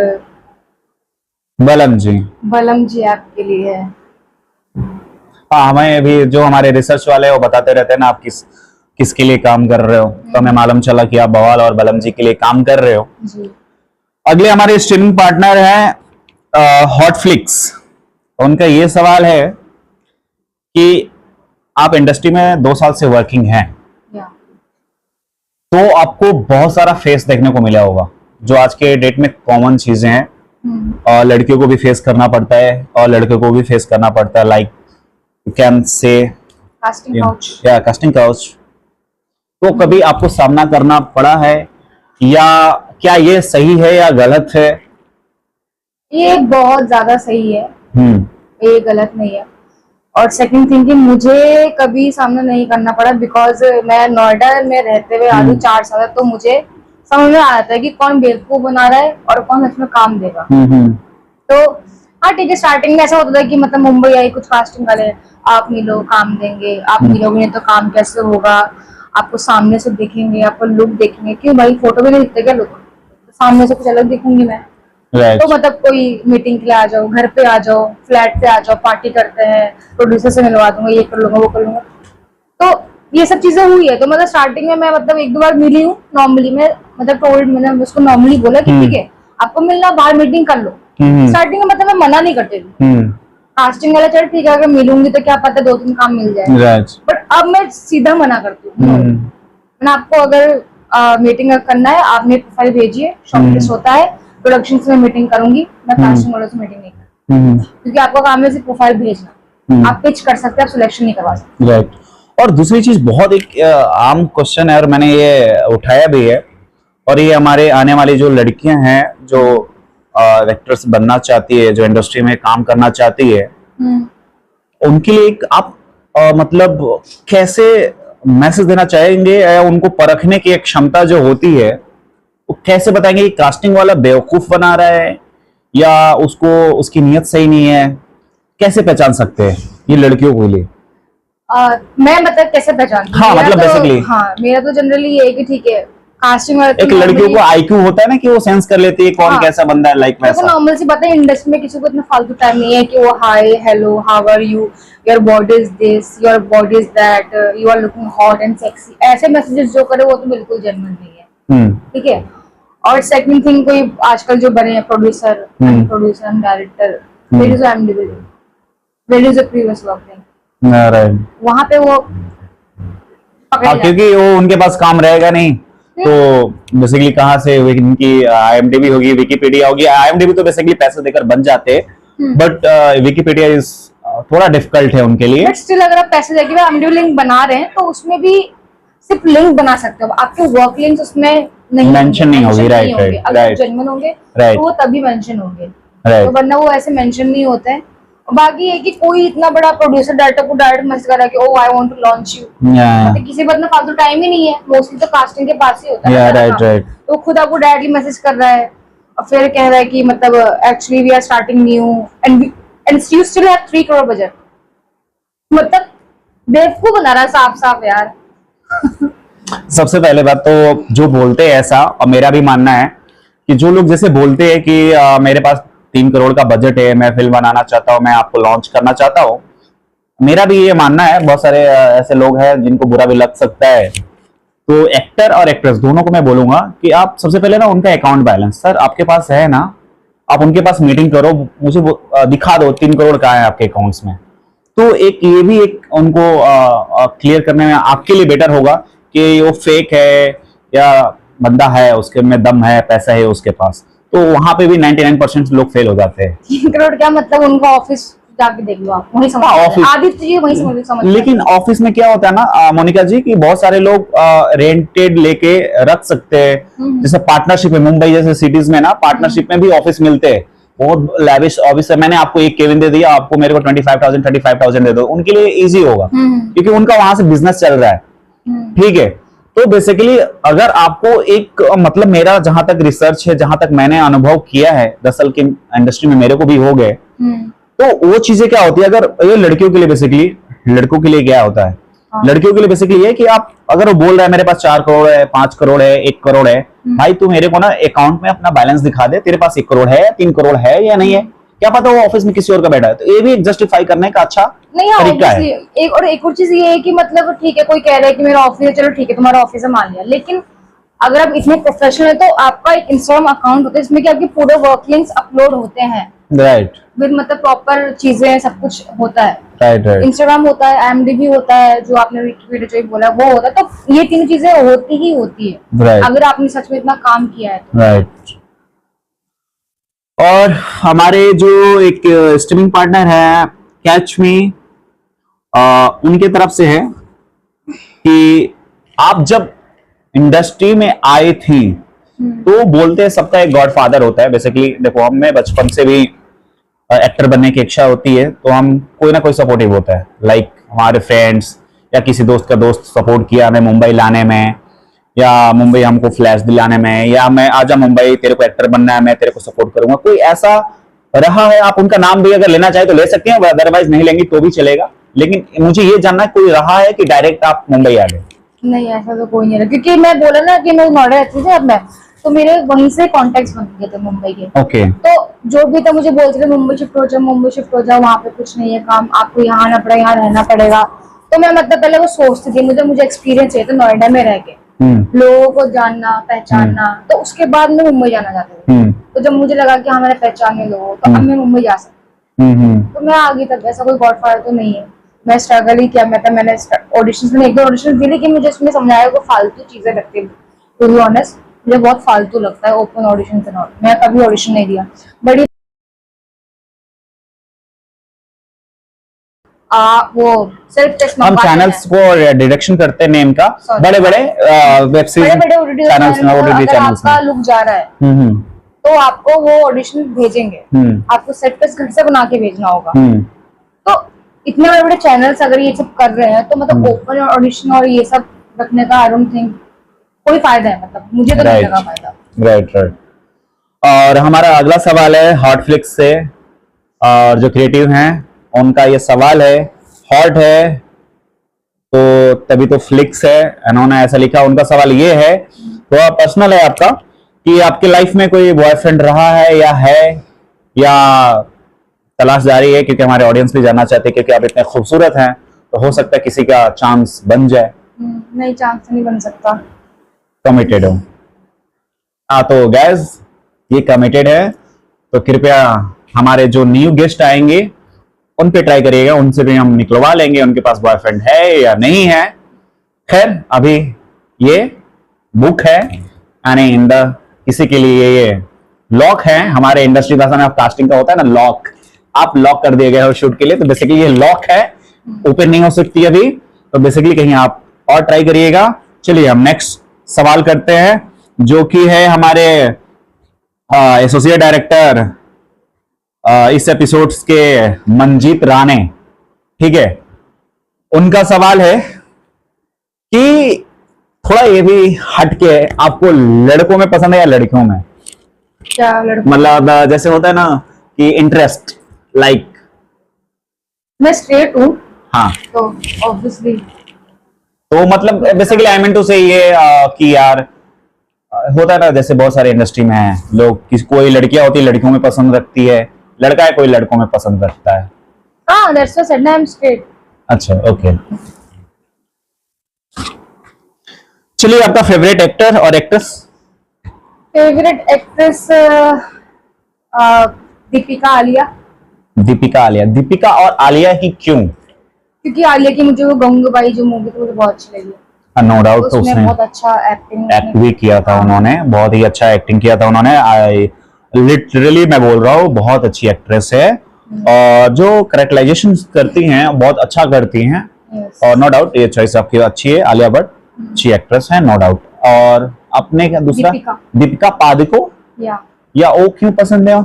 बलम जी ऐप के लिए है। हाँ, हमें अभी जो हमारे रिसर्च वाले हैं वो बताते रहते हैं ना, आप किसके लिए काम कर रहे हो, तो हमें मालूम चला कि आप बवाल और बलम जी के लिए काम कर रहे हो जी। अगले हमारे स्ट्रीमिंग पार्टनर है हॉटफ्लिक्स। उनका ये सवाल है कि आप इंडस्ट्री में 2 साल से वर्किंग हैं, तो आपको बहुत सारा फेस देखने को मिला होगा, जो आज के डेट में कॉमन चीजें हैं, और लड़कियों को भी फेस करना पड़ता है और लड़कों को भी फेस करना पड़ता है, like you can say casting couch. या कास्टिंग काउच। तो कभी आपको सामना करना पड़ा है, या क्या ये सही है या गलत है? ये बहुत ज्यादा सही है, ये गलत नहीं है। और सेकंड थिंग कि मुझे कभी सामना नहीं करना पड़ा, बिकॉज मैं नोएडा में रहते हुए आलू 4 साल, तो मुझे समझ में आता है कि कौन बेवकूफ बना रहा है और कौन इसमें काम देगा। तो हाँ ठीक है, स्टार्टिंग में ऐसा होता था कि मतलब मुंबई आई कुछ कास्टिंग वाले, आप मिलो काम देंगे, आप मिलोगे नहीं तो काम कैसे होगा, आपको सामने से देखेंगे, आपको लुक देखेंगे। क्यों भाई, फोटो में नहीं दिखते क्या लुक? सामने से कुछ अलग दिखूंगी मैं। तो मतलब कोई मीटिंग के लिए आ जाओ, घर पे आ जाओ, फ्लैट पे आ जाओ, पार्टी करते हैं, प्रोड्यूसर से मिलवा दूंगा, ये कर लूंगा वो कर लूंगा। तो ये सब चीजें हुई है। तो मतलब स्टार्टिंग में मैं मतलब 1-2 बार मिली हूँ नॉर्मली, मैं मतलब मैंने उसको नॉर्मली बोला कि ठीक है आपको मिलना, बाहर मीटिंग कर लो। स्टार्टिंग में मतलब मैं मना नहीं करती थी, कास्टिंग वाला चल ठीक है, अगर मिलूंगी तो क्या पता 2-3 काम मिल जाए। बट अब मैं सीधा मना करती हूँ। मैंने आपको अगर मीटिंग करना है, आप मेरी प्रोफाइल भेजिए, शॉर्टलिस्ट होता है, प्रोडक्शन से मैं मीटिंग करूंगी, मैं कास्टिंग वालों से मीटिंग नहीं करूंगी, क्योंकि आपका काम है सिर्फ प्रोफाइल भेजना। आप पिच कर सकते हैं, आप सिलेक्शन नहीं करवा सकते। राइट। और दूसरी चीज, बहुत एक आम क्वेश्चन है और मैंने ये उठाया भी है, और ये हमारे आने वाली जो लड़कियां हैं जो एक्ट्रेस बनना चाहती है, जो इंडस्ट्री में काम करना चाहती है, उनके लिए एक आप मतलब कैसे मैसेज देना चाहेंगे, या उनको परखने की एक क्षमता जो होती है वो कैसे बताएंगे कि कास्टिंग वाला बेवकूफ बना रहा है या उसको उसकी नीयत सही नहीं है? कैसे पहचान सकते हैं ये लड़कियों के लिए? मैं मतलब कैसे पहचान? हाँ मतलब बेसिकली मेरा तो जनरली ये है कि ठीक है कास्टिंग वाला, एक लड़कियों को आईक्यू होता है ना कि वो सेंस कर लेती है कौन कैसा बंदा है, लाइक वैसा। नॉर्मल सी बात है, इंडस्ट्री में किसी को इतना फालतू टाइम नहीं है कि वो hi hello how are you, your body is this, your body is that, you are looking hot and sexy, messages मैसेजेस जो करे वो तो बिल्कुल जेन्युइन नहीं है। ठीक है। और सेकंड थिंग, कोई आजकल जो बने हैं producer and director, where is IMDb, where is the previous working, right, वहां पे वो क्योंकि वो उनके पास काम रहेगा नहीं, तो बेसिकली कहाँ से इनकी IMDb होगी, विकिपीडिया होगी। IMDb तो बेसिकली पैसे देकर बन जाते हैं, बट विकिपीडिया इज थोड़ा डिफिकल्ट है उनके लिए। बट स्टिल अगर आप पैसे देके IMDb लिंक बना रहे हैं तो उसमें भी सिर्फ लिंक बना सकते हो, आपके वर्क लिंक्स उसमें नहीं मेंशन नहीं होगी। राइट राइट अगर जेन्युइन होंगे तो वो तभी मेंशन होंगे, तो वरना वो ऐसे मेंशन नहीं होते हैं। बाकी है कि कोई इतना बड़ा प्रोड्यूसर डायरेक्टर को डायरेक्ट मैसेज कर रहा है कि oh I want to launch you, मतलब किसी पर इतना फालतू टाइम ही नहीं है, मोस्टली तो कास्टिंग के पास ही होता है। Right right. तो खुद आपको डायरेक्टली मैसेज कर रहा है और फिर कह रहा है कि मतलब actually we are starting new and you still have 3 crore budget, मतलब बेवकूफ बना रहा है साफ साफ यार। सबसे पहले बात तो जो बोलते हैं ऐसा, और मेरा भी मानना है कि जो लोग जैसे बोलते हैं कि मेरे पास 3 करोड़ का बजट है, मैं फिल्म बनाना चाहता हूं, मैं आपको लॉन्च करना चाहता हूं, मेरा भी ये मानना है। बहुत सारे ऐसे लोग हैं जिनको बुरा भी लग सकता है, तो एक्टर और एक्ट्रेस दोनों को मैं बोलूंगा कि आप सबसे पहले ना उनका अकाउंट बैलेंस, सर आपके पास है ना, आप उनके पास मीटिंग करो, मुझे दिखा दो 3 करोड़ कहाँ है आपके अकाउंट्स में। तो एक ये भी एक उनको क्लियर करने में आपके लिए बेटर होगा कि वो फेक है या बंदा है, उसके में दम है, पैसा है उसके पास। तो वहां पे भी 99% लोग फेल हो जाते हैं। 3 करोड़ क्या मतलब, उनका ऑफिस जाके देख लो आप, वही समझ आधी चीजें वही समझ। लेकिन ऑफिस में क्या होता है ना मोनिका जी, कि बहुत सारे लोग रेंटेड लेके रख सकते हैं, जैसे पार्टनरशिप में, मुंबई जैसे सिटीज में ना पार्टनरशिप में भी ऑफिस मिलते हैं, बहुत लैविश ऑफिस है। मैंने आपको एक केबिन दे दिया, आपको मेरे को 25,000 35,000 दे दो, उनके लिए इजी होगा क्योंकि उनका वहां से बिजनेस चल रहा है। ठीक है। तो बेसिकली अगर आपको एक मतलब मेरा जहां तक रिसर्च है, जहां तक मैंने अनुभव किया है 10 साल की इंडस्ट्री में मेरे को भी हो गए, तो वो चीजें क्या होती है, अगर ये लड़कियों के लिए बेसिकली, लड़कों के लिए क्या होता है, लड़कियों के लिए बेसिकली ये कि आप अगर वो बोल रहा है मेरे पास 4 करोड़ है, 5 करोड़ है, 1 करोड़ है, भाई तू मेरे को ना अकाउंट में अपना बैलेंस दिखा दे, तेरे पास 1 करोड़ है, 3 करोड़ है या नहीं है, क्या पता वो ऑफिस में किसी और का बैठा है। तो ये भी एक जस्टिफाई करने का अच्छा तरीका है। एक और चीज ये है कि मतलब ठीक है, कोई कह रहा है कि मेरा ऑफिस है, चलो ठीक है तुम्हारा ऑफिस है मान लिया, लेकिन अगर आप इतने प्रोफेशनल है तो आपका एक इंस्टाग्राम अकाउंट होता है जिसमें कि आपके पूरे वर्क लिंक्स अपलोड होते हैं। राइट। विद मतलब प्रॉपर चीजें सब कुछ होता है। Right right. इंस्टाग्राम होता है, IMDb होता है, जो आपने विकिपीडिया जो बोला वो होता है, तो ये 3 चीजें होती ही होती है। Right. अगर आपने सच में इतना काम किया है तो। राइट। और हमारे जो एक स्ट्रीमिंग पार्टनर है कैच मी, उनके तरफ से है कि आप जब इंडस्ट्री में आए थी तो बोलते हैं सबका एक गॉडफादर होता है बेसिकली। देखो हमें बचपन से भी एक्टर बनने की इच्छा होती है तो हम कोई ना कोई सपोर्टिव होता है, लाइक हमारे फ्रेंड्स या किसी दोस्त का दोस्त सपोर्ट किया हमें मुंबई लाने में, या मुंबई हमको फ्लैश दिलाने में, या मैं आजा मुंबई तेरे को एक्टर बनना है मैं तेरे को सपोर्ट करूंगा। कोई ऐसा रहा है? आप उनका नाम भी अगर लेना चाहे तो ले सकते हैं, अदरवाइज नहीं लेंगे तो भी चलेगा। लेकिन मुझे ये जानना है कोई रहा है कि डायरेक्ट आप मुंबई आ गए? नहीं, ऐसा तो कोई नहीं रहा, क्योंकि मैं बोला ना कि मैं नोएडा रहती थी अब मैं, तो मेरे वहीं से कॉन्टेक्ट्स बन गए थे मुंबई के। ओके। तो जो भी था मुझे बोलते थे मुंबई शिफ्ट हो जाओ, मुंबई शिफ्ट हो जाओ, वहाँ पे कुछ नहीं है काम, आपको यहाँ आना पड़ेगा, यहाँ रहना पड़ेगा। तो मैं मतलब पहले वो सोचती थी, मुझे एक्सपीरियंस चाहिए था नोएडा में रह के, लोगों को जानना पहचानना, तो उसके बाद मैं मुंबई जाना चाहती थी। तो जब मुझे लगा कि हाँ मैंने पहचाने लोगों, तो अब मैं मुंबई जा सकती हूँ, तो मैं आ गई। तब ऐसा कोई गॉडफादर तो नहीं है, मैं स्ट्रगल ही किया। मैंने ऑडिशंस में एक दो ऑडिशन दी, लेकिन मुझे उसमें समझाया को फालतू चीजें लगती है। टू बी ऑनेस्ट मुझे बहुत फालतू लगता है ओपन ऑडिशन से। मैं कभी ऑडिशन नहीं दिया। बड़ी वो सेल्फ टेस्ट हम चैनल्स को डिरेक्शन करते हैं नेम का, बड़े बड़े वेब सीरीज चैनल्स में, ओटीटी चैनल्स में आपका लुक जा रहा है तो आपको वो ऑडिशन भेजेंगे, आपको सेट टेस्ट घर से बना के भेजना होगा। तो इतने बड़े बड़े चैनल्स अगर ये सब कर रहे हैं तो मतलब ओपन ऑडिशन और ये सब रखने का आई डोंट थिंक कोई फायदा है, मतलब मुझे तो नहीं लगा फायदा। राइट। और हमारा अगला सवाल है हॉटफ्लिक्स से, और जो क्रिएटिव हैं उनका ये सवाल है, हॉट है तो तभी तो फ्लिक्स है, इन्होंने ऐसा लिखा। उनका सवाल ये है, थोड़ा पर्सनल है आपका, कि आपके लाइफ में कोई बॉयफ्रेंड रहा है या तलाश जारी है? क्योंकि हमारे ऑडियंस भी जानना चाहते हैं, क्योंकि आप इतने खूबसूरत हैं तो हो सकता है किसी का चांस बन जाए। नहीं, चांस नहीं बन सकता। कमिटेड हो? हाँ, तो गैस ये कमिटेड है, तो कृपया हमारे जो न्यू गेस्ट आएंगे उन पे ट्राई करिएगा, उनसे भी हम निकलवा लेंगे उनके पास बॉयफ्रेंड है या नहीं है। खैर अभी ये बुक है, यानी इन द किसी के लिए ये लॉक है। हमारे इंडस्ट्री भाषा में आप कास्टिंग का होता है ना लॉक, आप लॉक कर दिए गए हो शूट के लिए, तो बेसिकली ये लॉक है, ओपन नहीं हो सकती अभी। तो बेसिकली कहीं आप और ट्राई करिएगा। चलिए हम नेक्स्ट सवाल करते हैं, जो कि है हमारे एसोसिएट डायरेक्टर इस एपिसोड्स के मंजीत राणे, ठीक है। उनका सवाल है कि थोड़ा ये भी हटके, आपको लड़कों में पसंद है या लड़कियों में? क्या लड़कों? मतलब जैसे होता है ना कि इंटरेस्ट, लाइक मैं स्ट्रेट हूँ। हाँ, तो ऑब्वियसली तो मतलब बेसिकली आई मीन टू से ये कि यार होता है ना, जैसे बहुत सारे इंडस्ट्री में है लोग, कोई लड़कियां होती है लड़कियों में पसंद रखती है, लड़का है कोई लड़कों में पसंद रखता है। हाँ, that's why I said I am straight. अच्छा, ओके। चलिए आपका फेवरेट एक्टर और actress? Favourite actress Deepika Alia. Deepika और आलिया ही क्यों? क्योंकि आलिया की मुझे वो गंगूबाई जो मूवी थी मुझे बहुत अच्छी लगी। नो डाउट, तो उसने बहुत अच्छा एक्ट भी किया था। उन्होंने बहुत ही अच्छा एक्टिंग किया था उन्होंने। लिटरली मैं बोल रहा हूँ बहुत अच्छी एक्ट्रेस है, और जो कैरेक्टराइजेशन करती हैं बहुत अच्छा करती हैं। और नो डाउट ये चॉइस आपकी अच्छी है, आलिया भट्ट अच्छी एक्ट्रेस है, नो डाउट। और अपने क्या दूसरा? दीपिका पादुकोण या वो क्यों पसंद है?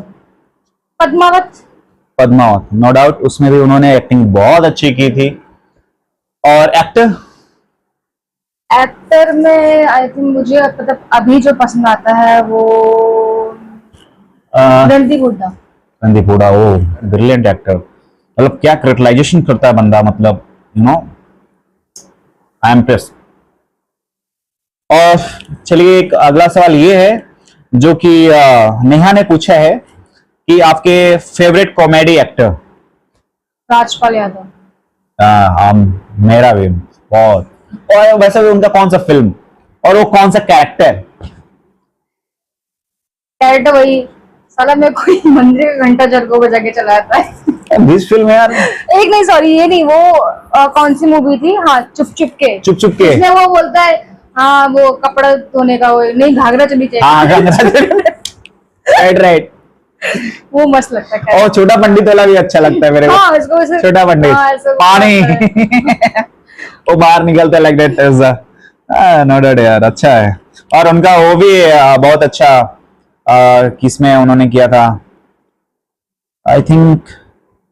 पद्मावत, नो डाउट, उसमें भी उन्होंने एक्टिंग बहुत अच्छी की थी। और एक्टर में आई थिंक मुझे मतलब अभी जो पसंद आता है वो रणदीप हुड्डा। ओ ब्रिलियंट एक्टर, मतलब क्या कैरेक्टराइजेशन करता है बंदा, मतलब you know I am impressed. और चलिए एक अगला सवाल ये है, जो कि नेहा ने पूछा है कि आपके favourite comedy actor? Rajpal Yadav. मेरा भी बहुत। और वैसे भी उनका कौन सा फिल्म और वो कौन सा कैरेक्टर वही साला मैं कोई मंदिर का घंटा जरगो बजा के चला जाता है। बीस फिल्म है यार। एक नहीं, सॉरी ये नहीं, वो कौन सी मूवी थी? हाँ, चुप चुप के। इसमें वो बोलता है हाँ वो कपड़ा धोने का, वो नहीं घाघरा चली चाहिए। राइट वो मस्त लगता है। और छोटा पंडित वाला भी अच्छा लगता है मेरे को। हाँ, इसको छोटा पंडित पानी वो बाहर निकलता है लाइक दैट, नो डाउट यार, अच्छा है। और उनका वो भी बहुत अच्छा किसमें उन्होंने किया था, आई थिंक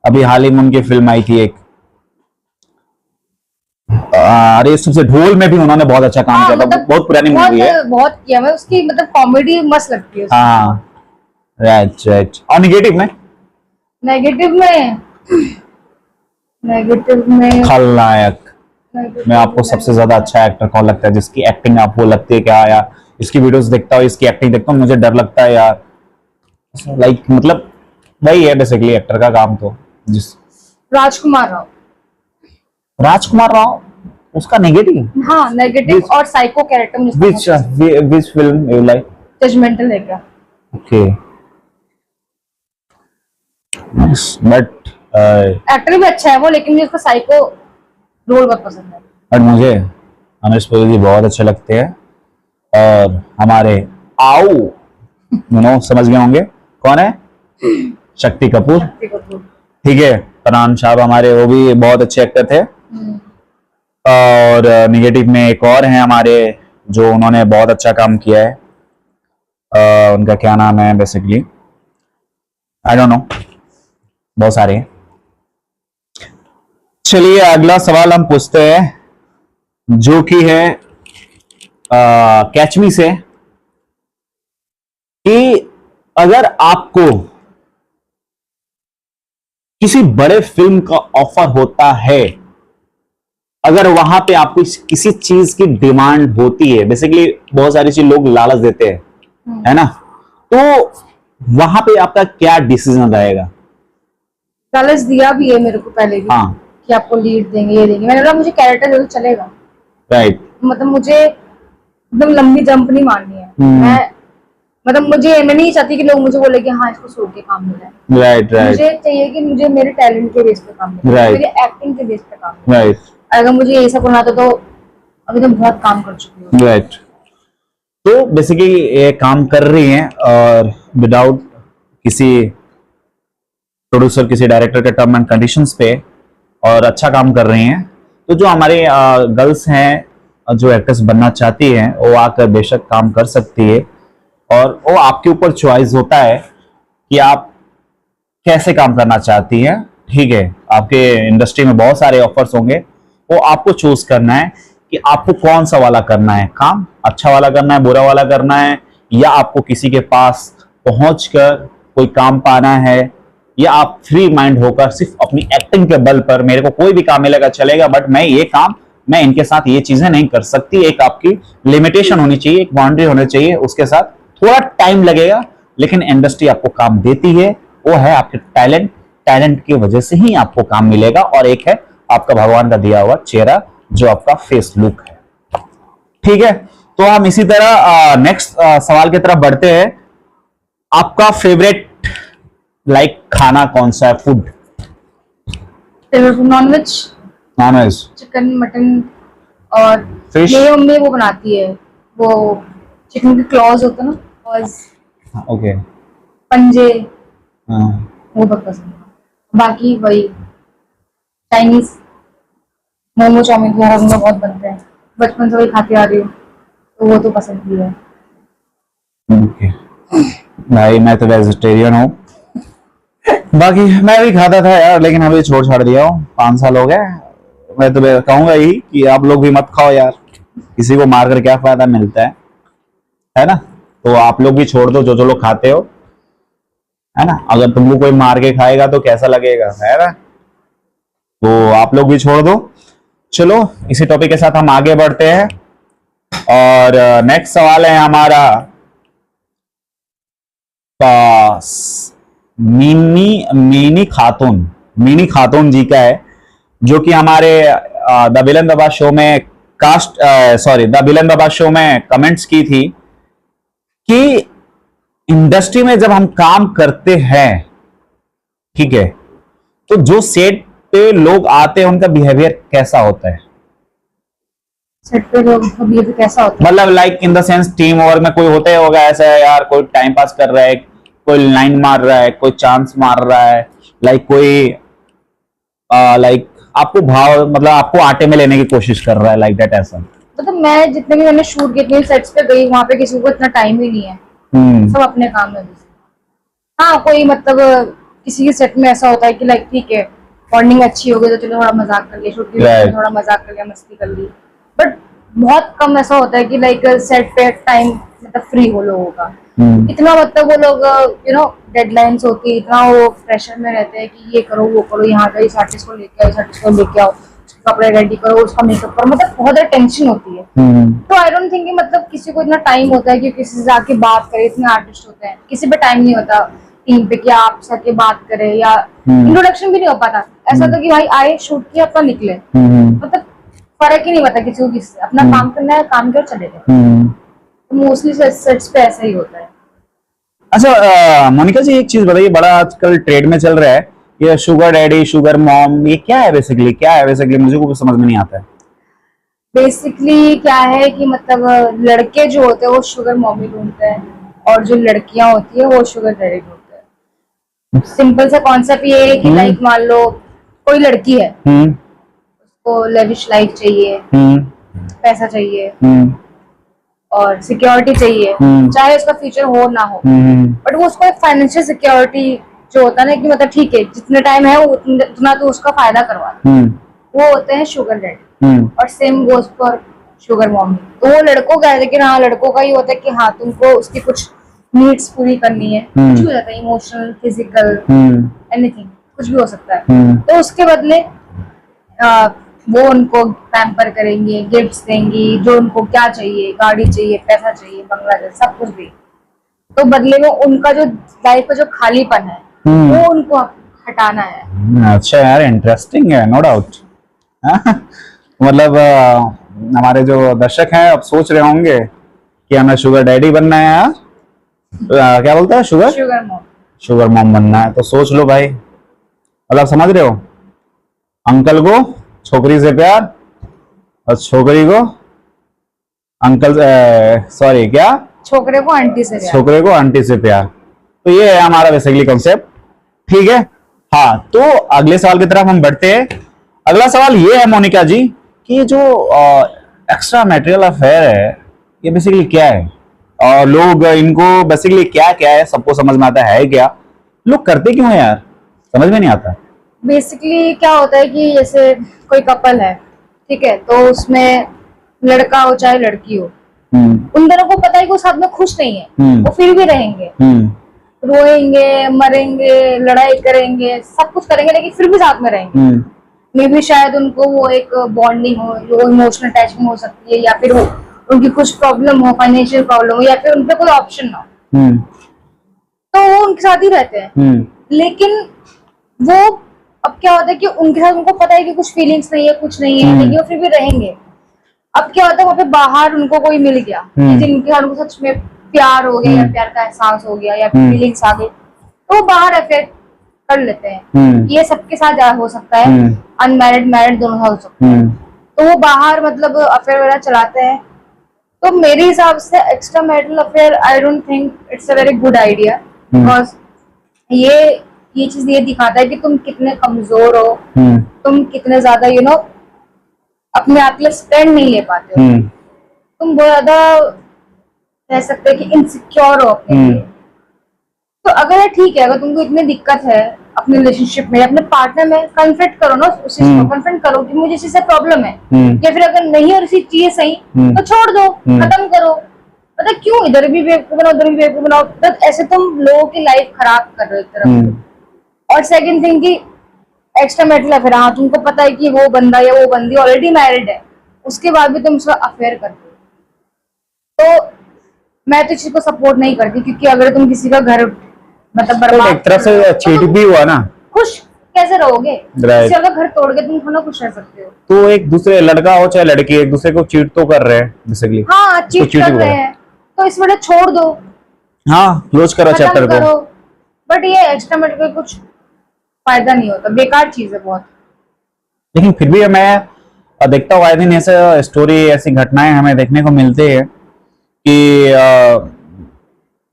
अभी हाल ही में उनकी फिल्म आई थी एक, अरे सबसे ढोल में भी उन्होंने बहुत अच्छा काम किया था, मतलब बहुत पुरानी मूवी है। बहुत किया मैं उसकी, मतलब कॉमेडी मस्त लगती है उसकी। हाँ राइट राइट। और निगेटिव में, नेगेटिव में, नेगेटिव में खलनायक negative में आपको सबसे ज्यादा अच्छा एक्टर कौन लगता है, जिसकी एक्टिंग आपको लगती है क्या यार, इसकी वीडियोस देखता हूँ, इसकी एक्टिंग देखता हूँ, मुझे डर लगता है यार, लाइक मतलब वही है बेसिकली एक्टर का काम तो। जिस राजकुमार राव। राजकुमार राव, उसका नेगेटिव, हाँ नेगेटिव और साइको कैरेक्टर मुझे which film you like? Judgmental है क्या। Okay, but एक्टर भी अच्छा है वो, लेकिन मुझे उसका साइको रोल बहुत पसंद है। बट मुझे अमरीश पुरी जी बहुत अच्छे लगते हैं। और हमारे आओ समझ गए होंगे कौन है, शक्ति कपूर, ठीक है। फरहान साहब हमारे, वो भी बहुत अच्छे एक्टर थे। और निगेटिव में एक और हैं हमारे जो उन्होंने बहुत अच्छा काम किया है, उनका क्या नाम है बेसिकली, आई डोंट नो, बहुत सारे हैं। चलिए अगला सवाल हम पूछते हैं जो कि है कैच मी से, कि अगर आपको किसी बड़े फिल्म का ऑफर होता है, अगर वहां पे आपको किसी चीज की डिमांड होती है, बेसिकली बहुत सारी चीज लोग लालच देते हैं, है ना, तो वहां पे आपका क्या डिसीजन रहेगा? लालच दिया भी है मेरे को पहले भी, हाँ कि आपको लीड देंगे, ये देंगे। मैंने बोला मुझे कैरेक्टर जरूर चलेगा, राइट, मतलब मुझे एकदम लंबी जंप नहीं मारनी है। मैं मतलब मैं नहीं चाहती कि लोग मुझे बोले कि हाँ इसको छोड़ के काम मिला है। राइट राइट, मुझे चाहिए कि मुझे मेरे टैलेंट के बेस पे काम मिले, Right. मेरे एक्टिंग के बेस पे काम मिले। राइट अगर मुझे ये सब करना था तो अभी तो बहुत काम कर चुकी हूँ। राइट। तो बेसिकली ये काम कर रही हैं और विदाउट किसी प्रोड्यूसर, किसी डायरेक्टर के टर्म एंड कंडीशंस पे, और अच्छा काम कर रही हैं। तो जो हमारे गर्ल्स हैं जो एक्ट्रेस बनना चाहती हैं, वो आकर बेशक काम कर सकती है, और वो आपके ऊपर चॉइस होता है कि आप कैसे काम करना चाहती हैं, ठीक है। आपके इंडस्ट्री में बहुत सारे ऑफर्स होंगे, वो आपको चूज करना है कि आपको कौन सा वाला करना है काम, अच्छा वाला करना है, बुरा वाला करना है, या आपको किसी के पास पहुंचकर कोई काम पाना है, या आप फ्री माइंड होकर सिर्फ अपनी एक्टिंग के बल पर मेरे को कोई भी काम मिलेगा चलेगा, बट मैं ये काम, मैं इनके साथ ये चीजें नहीं कर सकती। एक आपकी लिमिटेशन होनी चाहिए, एक बाउंड्री होनी चाहिए, उसके साथ थोड़ा टाइम लगेगा, लेकिन इंडस्ट्री आपको काम देती है, वो है आपके टैलेंट, टैलेंट की वजह से ही आपको काम मिलेगा। और एक है आपका भगवान का दिया हुआ चेहरा, जो आपका फेस लुक है, ठीक है। तो हम इसी तरह नेक्स्ट सवाल की तरफ बढ़ते हैं। आपका फेवरेट लाइक खाना कौन सा है, food? Non veg, non veg, chicken, mutton, और फिश, मेरी मम्मी वो बनाती है, वो चिकन के क्लॉज होते हैं ना, क्लॉज, ओके, पंजे, हाँ, वो बहुत पसंद है। बाकी वही चाइनीज, मोमो, चाउमीन वगैरह में बहुत बनते हैं, बचपन से वही खाती आ रही हूँ, तो वो तो पसंद भी है। ओके। भाई मैं तो वेजिटेरियन हूँ, बाकी मैं भी खाता था यार, लेकिन अभी छोड़ छाड़ दिया हूँ, 5 साल हो गए। मैं तो कहूंगा ही कि आप लोग भी मत खाओ यार, किसी को मारकर क्या फायदा मिलता है ना। तो आप लोग भी छोड़ दो, जो जो लोग खाते हो, है ना। अगर तुमको कोई मार के खाएगा तो कैसा लगेगा, है ना। तो आप लोग भी छोड़ दो। चलो इसी टॉपिक के साथ हम आगे बढ़ते हैं, और नेक्स्ट सवाल है हमारा मीनी खातून जी का है, जो कि हमारे द विलन बाबा शो में द विलन बाबा शो में कमेंट्स की थी कि इंडस्ट्री में जब हम काम करते हैं, ठीक है, तो जो सेट पे लोग आते हैं उनका बिहेवियर कैसा होता है? सेट पे लोग बिहेवियर कैसा होता है, मतलब like in the sense team work में कोई होता है होगा ऐसा है यार, कोई टाइम पास कर रहा है, कोई लाइन मार रहा है, कोई चांस मार रहा है, लाइक कोई लाइक आपको भाव, मतलब आपको आटे में लेने की कोशिश कर रहा है, लाइक दैट, ऐसा? मतलब मैं जितने भी मैंने शूट किए सेट्स पे गई, वहां पे किसी को इतना टाइम ही नहीं है, सब अपने काम में बिजी। हाँ कोई मतलब किसी के सेट में ऐसा होता है कि लाइक ठीक है बॉन्डिंग अच्छी हो गई तो चलो थोड़ा मजाक कर लिया, शूट की थोड़ा मजाक कर लिया, मस्ती कर ली, बट बहुत कम ऐसा होता है कि लाइक सेट पे टाइम मतलब फ्री हो लोगों का। इतना मतलब वो लोग यू नो डेडलाइंस होती है, इतना वो प्रेशर में रहते हैं कि ये करो वो करो, यहाँ का इस आर्टिस्ट को लेके आओ, इस आर्टिस्ट को लेके आओ, उसके कपड़े रेडी करो, उसका मेकअप करो, मतलब बहुत ज्यादा टेंशन होती है। तो आई डोंट थिंक कि मतलब किसी को इतना टाइम होता है कि किसी से जाके बात करे, इतने आर्टिस्ट होते हैं, किसी पे टाइम नहीं होता टीम पे कि आप सके बात करे या इंट्रोडक्शन भी नहीं हो पाता। ऐसा था कि भाई आए शूट किया अपना निकले, मतलब फर्क ही नहीं पता किसी को किससे, अपना काम करना है काम कर चले गए। मोस्टली सेट्स पे ऐसा ही होता है। अच्छा मोनिका जी एक चीज बताइए, बड़ा आजकल ट्रेड में चल रहा है ये शुगर डैडी शुगर मॉम, ये क्या है बेसिकली, क्या है बेसिकली, मुझे को समझ में नहीं आता है। बेसिकली क्या है कि मतलब लड़के जो होते हैं वो शुगर मॉमी ढूंढते हैं और जो लड़कियां होती है वो शुगर डैडी ढूंढते हैं। सिंपल सा कॉन्सेप्ट ये है कि लाइक मान लो कोई लड़की है, उसको लेविश लाइफ चाहिए, पैसा चाहिए और सिक्योरिटी चाहिए, चाहे उसका फ्यूचर हो ना हो, बट वो उसको एक फाइनेंशियल सिक्योरिटी जो होता है ना कि मतलब ठीक है जितने टाइम है वो उतना तो उसका फायदा करवा, वो होते हैं शुगर डैडी। और same goes for sugar mommy. तो वो लड़कों का है, लेकिन हाँ लड़कों का ही होता है कि हाँ तुमको उसकी कुछ नीड्स पूरी करनी है, कुछ भी हो जाता है, इमोशनल फिजिकल एनीथिंग, कुछ भी हो सकता है। तो उसके बदले वो उनको पैम्पर करेंगे, गिफ्ट्स देंगी, जो उनको क्या चाहिए, गाड़ी चाहिए, पैसा चाहिए, बंगला चाहिए, सब कुछ भी। तो बदले में उनका जो लाइफ का जो खालीपन है वो उनको हटाना है। अच्छा यार इंटरेस्टिंग है, नो डाउट। मतलब हमारे जो दर्शक हैं अब सोच रहे होंगे कि हमें शुगर डैडी बनना है यार, क्या बोलता है शुगर मॉम बनना है, तो सोच लो भाई, मतलब समझ रहे हो, अंकल को छोकरी से प्यार और छोकरी को अंकल सॉरी क्या छोकरे को आंटी से प्यार, छोकरे को आंटी से प्यार। तो ये है हमारा बेसिकली कॉन्सेप्ट, ठीक है। हाँ तो अगले सवाल की तरफ हम बढ़ते हैं। अगला सवाल ये है मोनिका जी कि जो एक्स्ट्रा मैरिटल अफेयर है ये बेसिकली क्या है, और लोग इनको बेसिकली क्या क्या है, सबको समझ में आता है क्या, लोग करते क्यों है यार, समझ में नहीं आता। बेसिकली क्या होता है कि जैसे कोई कपल है, ठीक है, तो उसमें लड़का हो चाहे लड़की हो, उन दोनों को पता है कि वो साथ में खुश नहीं है, वो फिर भी रहेंगे, रोएंगे, मरेंगे, लड़ाई करेंगे, सब कुछ करेंगे, लेकिन फिर भी साथ में रहेंगे। मे भी शायद उनको वो एक बॉन्डिंग हो, जो इमोशनल अटैचमेंट हो सकती है, या फिर वो उनकी कुछ प्रॉब्लम हो, फाइनेंशियल प्रॉब्लम हो, या फिर उनपे कोई ऑप्शन ना हो, तो वो उनके साथ ही रहते हैं। लेकिन वो अब क्या होता है कि उनके साथ उनको पता है कि कुछ फीलिंग्स नहीं है, कुछ नहीं है, लेकिन वो फिर भी रहेंगे। अब क्या होता है वहाँ पे बाहर उनको कोई मिल गया जिनके साथ उनको सच में प्यार हो गया, या प्यार का एहसास हो गया, या फीलिंग्स आ गई, तो वो बाहर अफेयर कर लेते हैं। ये सबके साथ हो सकता है, अनमैरिड मैरिड दोनों साथ हो सकता है। तो वो बाहर मतलब अफेयर वगैरह चलाते हैं। तो मेरे हिसाब से extra marital affair I don't think it's a very good idea, because ये चीज ये दिखाता है कि तुम कितने कमजोर हो, तुम कितने ज्यादा यू नो अपने आप के लिए स्टैंड नहीं ले पाते हो, तुम बहुत ज्यादा कह सकते हैं कि इनसिक्योर हो अपने लिए। तो अगर ठीक है, अगर तुमको इतनी दिक्कत है अपने रिलेशनशिप में, अपने पार्टनर में, कन्फ्रंट करो ना उस चीज को, कन्फ्रंट करो कि मुझे इस चीज से प्रॉब्लम है, या फिर अगर नहीं और इसी चीज सही तो छोड़ दो, खत्म करो। मतलब क्यों इधर भी बेवकूफ बनाओ, उधर भी बेवकूफ बनाओ, तो ऐसे तुम लोगों की लाइफ खराब कर रहे हो एक तरफ। और सेकंड थिंग की एक्स्ट्रा मैरिटल अफेयर, हाँ तुमको पता है कि वो बंदा या वो बंदी ऑलरेडी मैरिड है, उसके बाद भी तुम उसका अफेयर करते हो, तो मैं तो इस चीज को सपोर्ट नहीं करती, क्योंकि अगर तुम किसी का घर मतलब बर्बाद एक तरह से चीट भी हुआ ना, खुश कैसे रहोगे? किसी का घर तोड़ के तुम थोड़ा खुश रह सकते हो? तो एक दूसरे लड़का हो चाहे लड़की, एक दूसरे को चीट तो कर रहे हैं बेसिकली। हाँ चीट कर रहे हैं, तो इस वजह छोड़ दो, हाँ क्लोज करो चैप्टर को। बट ये एक्स्ट्रा मैरिटल कुछ फायदा नहीं होता, बेकार चीज है बहुत। लेकिन फिर भी मैं देखता हूँ आए दिन ऐसे स्टोरी, ऐसी घटनाएं हमें देखने को मिलती है कि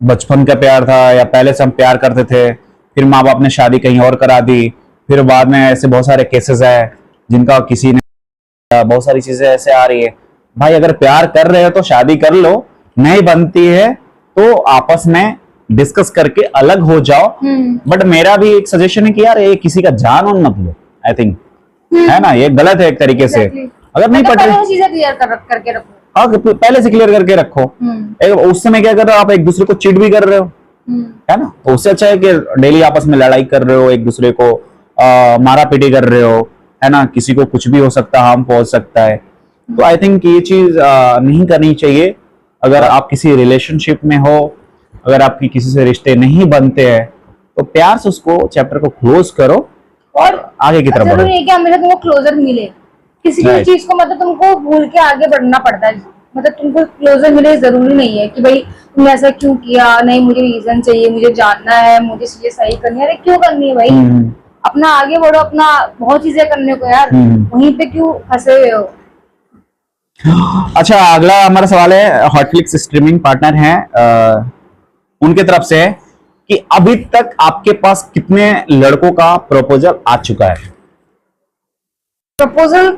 बचपन का प्यार था, या पहले से हम प्यार करते थे, फिर माँ बाप ने शादी कहीं और करा दी, फिर बाद में ऐसे बहुत सारे केसेस है जिनका किसी ने, बहुत सारी चीजें ऐसे आ रही है भाई अगर प्यार कर रहे हो तो शादी कर लो, नहीं बनती है तो आपस में डिस्कस करके अलग हो जाओ। बट मेरा भी एक सजेशन है कि यार ये किसी का जान ऑन मत लो, आई थिंक है ना, ये गलत है एक तरीके से। अगर नहीं पट रही चीजें क्लियर करके रखो। हाँ, पहले से क्लियर करके रखो। उस समय क्या कर रहे हो आप, एक दूसरे को चिट भी कर रहे हो, है ना, तो उससे अच्छा है कि डेली आपस में लड़ाई कर रहे हो, एक दूसरे को मारा पीटी कर रहे हो, है ना, किसी को कुछ भी हो सकता है, हार्म पहुंच सकता है। तो आई थिंक ये चीज नहीं करनी चाहिए। अगर आप किसी रिलेशनशिप में हो, अगर आपकी किसी से रिश्ते नहीं बनते हैं, तो प्यार से उसको चैप्टर को क्लोज करो और आगे की तरफ बढ़ो। जरूरी है कि हमेशा तुमको क्लोजर मिले, किसी भी चीज को मतलब तुमको भूल के आगे बढ़ना पड़ता है। मतलब तुमको क्लोजर मिले जरूरी नहीं है कि भाई तुमने ऐसा क्यों किया, नहीं मुझे रीजन चाहिए, मुझे जानना है, मुझे चीजें सही करनी है। अरे क्यों करनी है भाई, अपना आगे बढ़ो, अपना बहुत चीजें करने को यार, वहीं पे क्यों फंसे हुए हो। अच्छा, अगला हमारा सवाल है, हॉटफ्लिक्स स्ट्रीमिंग पार्टनर हैं, उनके तरफ से है कि अभी तक आपके पास कितने लड़कों का प्रपोजल आ चुका है? प्रपोजल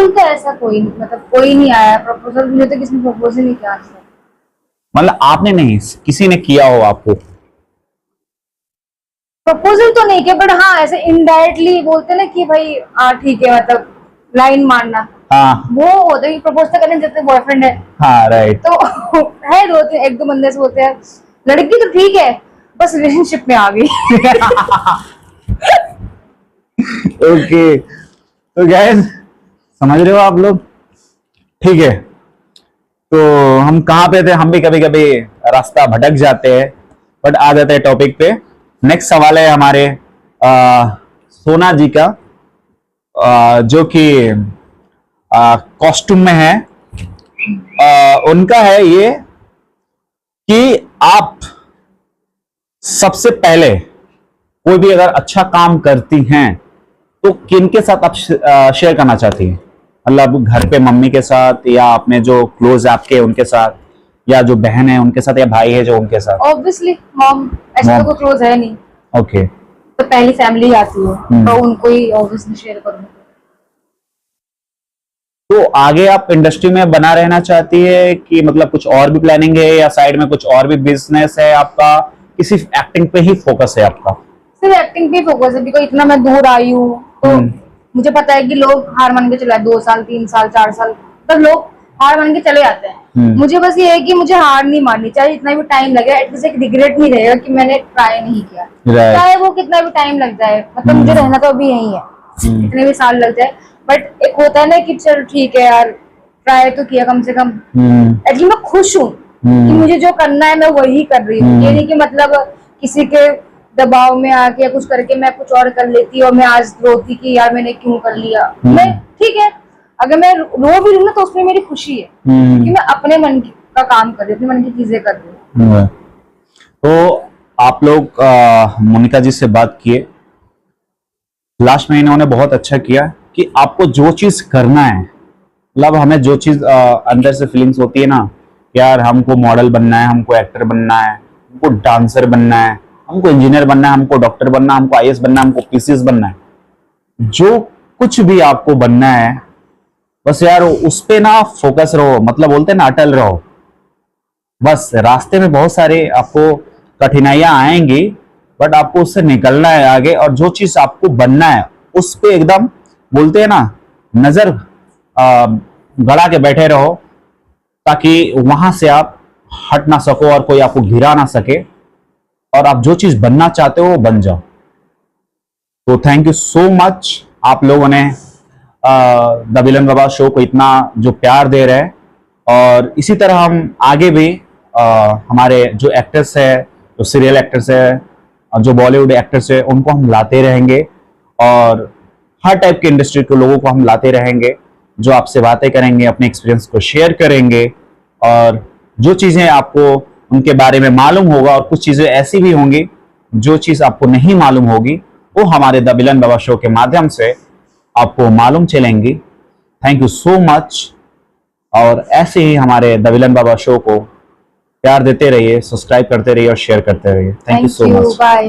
तो ऐसा कोई मतलब कोई नहीं आया प्रपोजल, मुझे तो किसी ने प्रपोज नहीं किया। मतलब आपने नहीं, किसी ने किया हो आपको प्रपोजल? तो नहीं किया, बट हाँ ऐसे इनडायरेक्टली बोलते ना कि भाई ठीक है, मतलब लाइन मारना, हाँ वो होता है। प्रपोज तो करने जैसे बॉयफ्रेंड है, हाँ राइट, तो है दो तीन एक दो बंदे से बोलते हैं। लड़की तो ठीक है, बस रिलेशनशिप में आ गई। ओके, तो गाइस समझ रहे हो आप लोग, ठीक है। तो हम कहाँ पे थे, हम भी कभी कभी रास्ता भटक जाते हैं, बट आ जाते हैं टॉपिक पे। नेक्स्ट सवाल है हमारे सोना जी का, जो कि कॉस्ट्यूम में है। उनका है ये कि आप सबसे पहले कोई भी अगर अच्छा काम करती हैं तो किनके साथ आप शेयर करना चाहती हैं? मतलब घर पे मम्मी के साथ, या अपने जो क्लोज आपके उनके साथ, या जो बहन है उनके साथ, या भाई है जो उनके साथ? ऑब्वियसली मॉम, ऐसा तो कोई क्लोज है नहीं। ओके, तो पहली फैमिली आती है, तो उनको ही ऑब्वियसली शेयर करूंगी। तो आगे आप इंडस्ट्री में बना रहना चाहती है कि मतलब कुछ और भी प्लानिंग है, या साइड में कुछ और भी बिजनेस है आपका, कि सिर्फ एक्टिंग पे ही फोकस है आपका? सिर्फ एक्टिंग पे फोकस है, बिकॉज इतना मैं दूर आई हूँ, तो मुझे पता है कि लोग हार मान के चला 2 साल 3 साल 4 साल तब लोग हार मान के चले जाते हैं। मुझे बस ये है कि मुझे हार नहीं मारनी चाहिए, इतना भी टाइम लगे, एटलीस्ट एक रिग्रेट नहीं रहेगा कि मैंने ट्राई नहीं किया, चाहे वो कितना भी टाइम लग जाए। मतलब मुझे रहना तो अभी यही है, इतने भी साल लग जाए, बट एक होता है ना कि चल ठीक है यार, ट्राई तो किया कम से कम, एटलीस्ट मैं खुश हूँ कि मुझे जो करना है मैं वही कर रही हूँ। ये नहीं कि मतलब किसी के दबाव में आके कुछ करके मैं कुछ और कर लेती और मैं आज रोती कि यार मैंने क्यों कर लिया। मैं ठीक है, अगर मैं रो भी लूँ ना तो उसमें मेरी खुशी है कि मैं अपने मन का काम कर रही हूँ, अपने मन की चीजें कर रही हूँ। तो आप लोग मोनिका जी से बात किए, लास्ट में इन्होंने बहुत अच्छा किया कि आपको जो चीज करना है, मतलब हमें जो चीज अंदर से फीलिंग्स होती है ना, यार हमको मॉडल बनना है, हमको एक्टर बनना है, हमको डांसर बनना है, हमको इंजीनियर बनना है, हमको डॉक्टर बनना है, हमको आईएएस बनना है, हमको पीसीएस बनना है, जो कुछ भी आपको बनना है बस यार उस पे ना फोकस रहो, मतलब बोलते हैं ना अटल रहो। बस रास्ते में बहुत सारे आपको कठिनाइयां आएंगी, बट आपको उससे निकलना है आगे, और जो चीज आपको बनना है उस पे एकदम बोलते हैं ना नजर गड़ा के बैठे रहो, ताकि वहां से आप हट ना सको और कोई आपको गिरा ना सके, और आप जो चीज बनना चाहते हो वो बन जाओ। तो थैंक यू सो मच, आप लोगों ने द विलन बाबा शो को इतना जो प्यार दे रहे हैं, और इसी तरह हम आगे भी हमारे जो एक्टर्स है, जो सीरियल एक्टर्स है, जो बॉलीवुड एक्टर्स है, उनको हम लाते रहेंगे, और हर टाइप के इंडस्ट्री के लोगों को हम लाते रहेंगे, जो आपसे बातें करेंगे, अपने एक्सपीरियंस को शेयर करेंगे, और जो चीजें आपको उनके बारे में मालूम होगा, और कुछ चीजें ऐसी भी होंगी जो चीज आपको नहीं मालूम होगी, वो हमारे द विलन बाबा शो के माध्यम से आपको मालूम चलेंगी। थैंक यू सो मच, और ऐसे ही हमारे द विलन बाबा शो को प्यार देते रहिए, सब्सक्राइब करते रहिए और शेयर करते रहिए। Thank you so much, bye.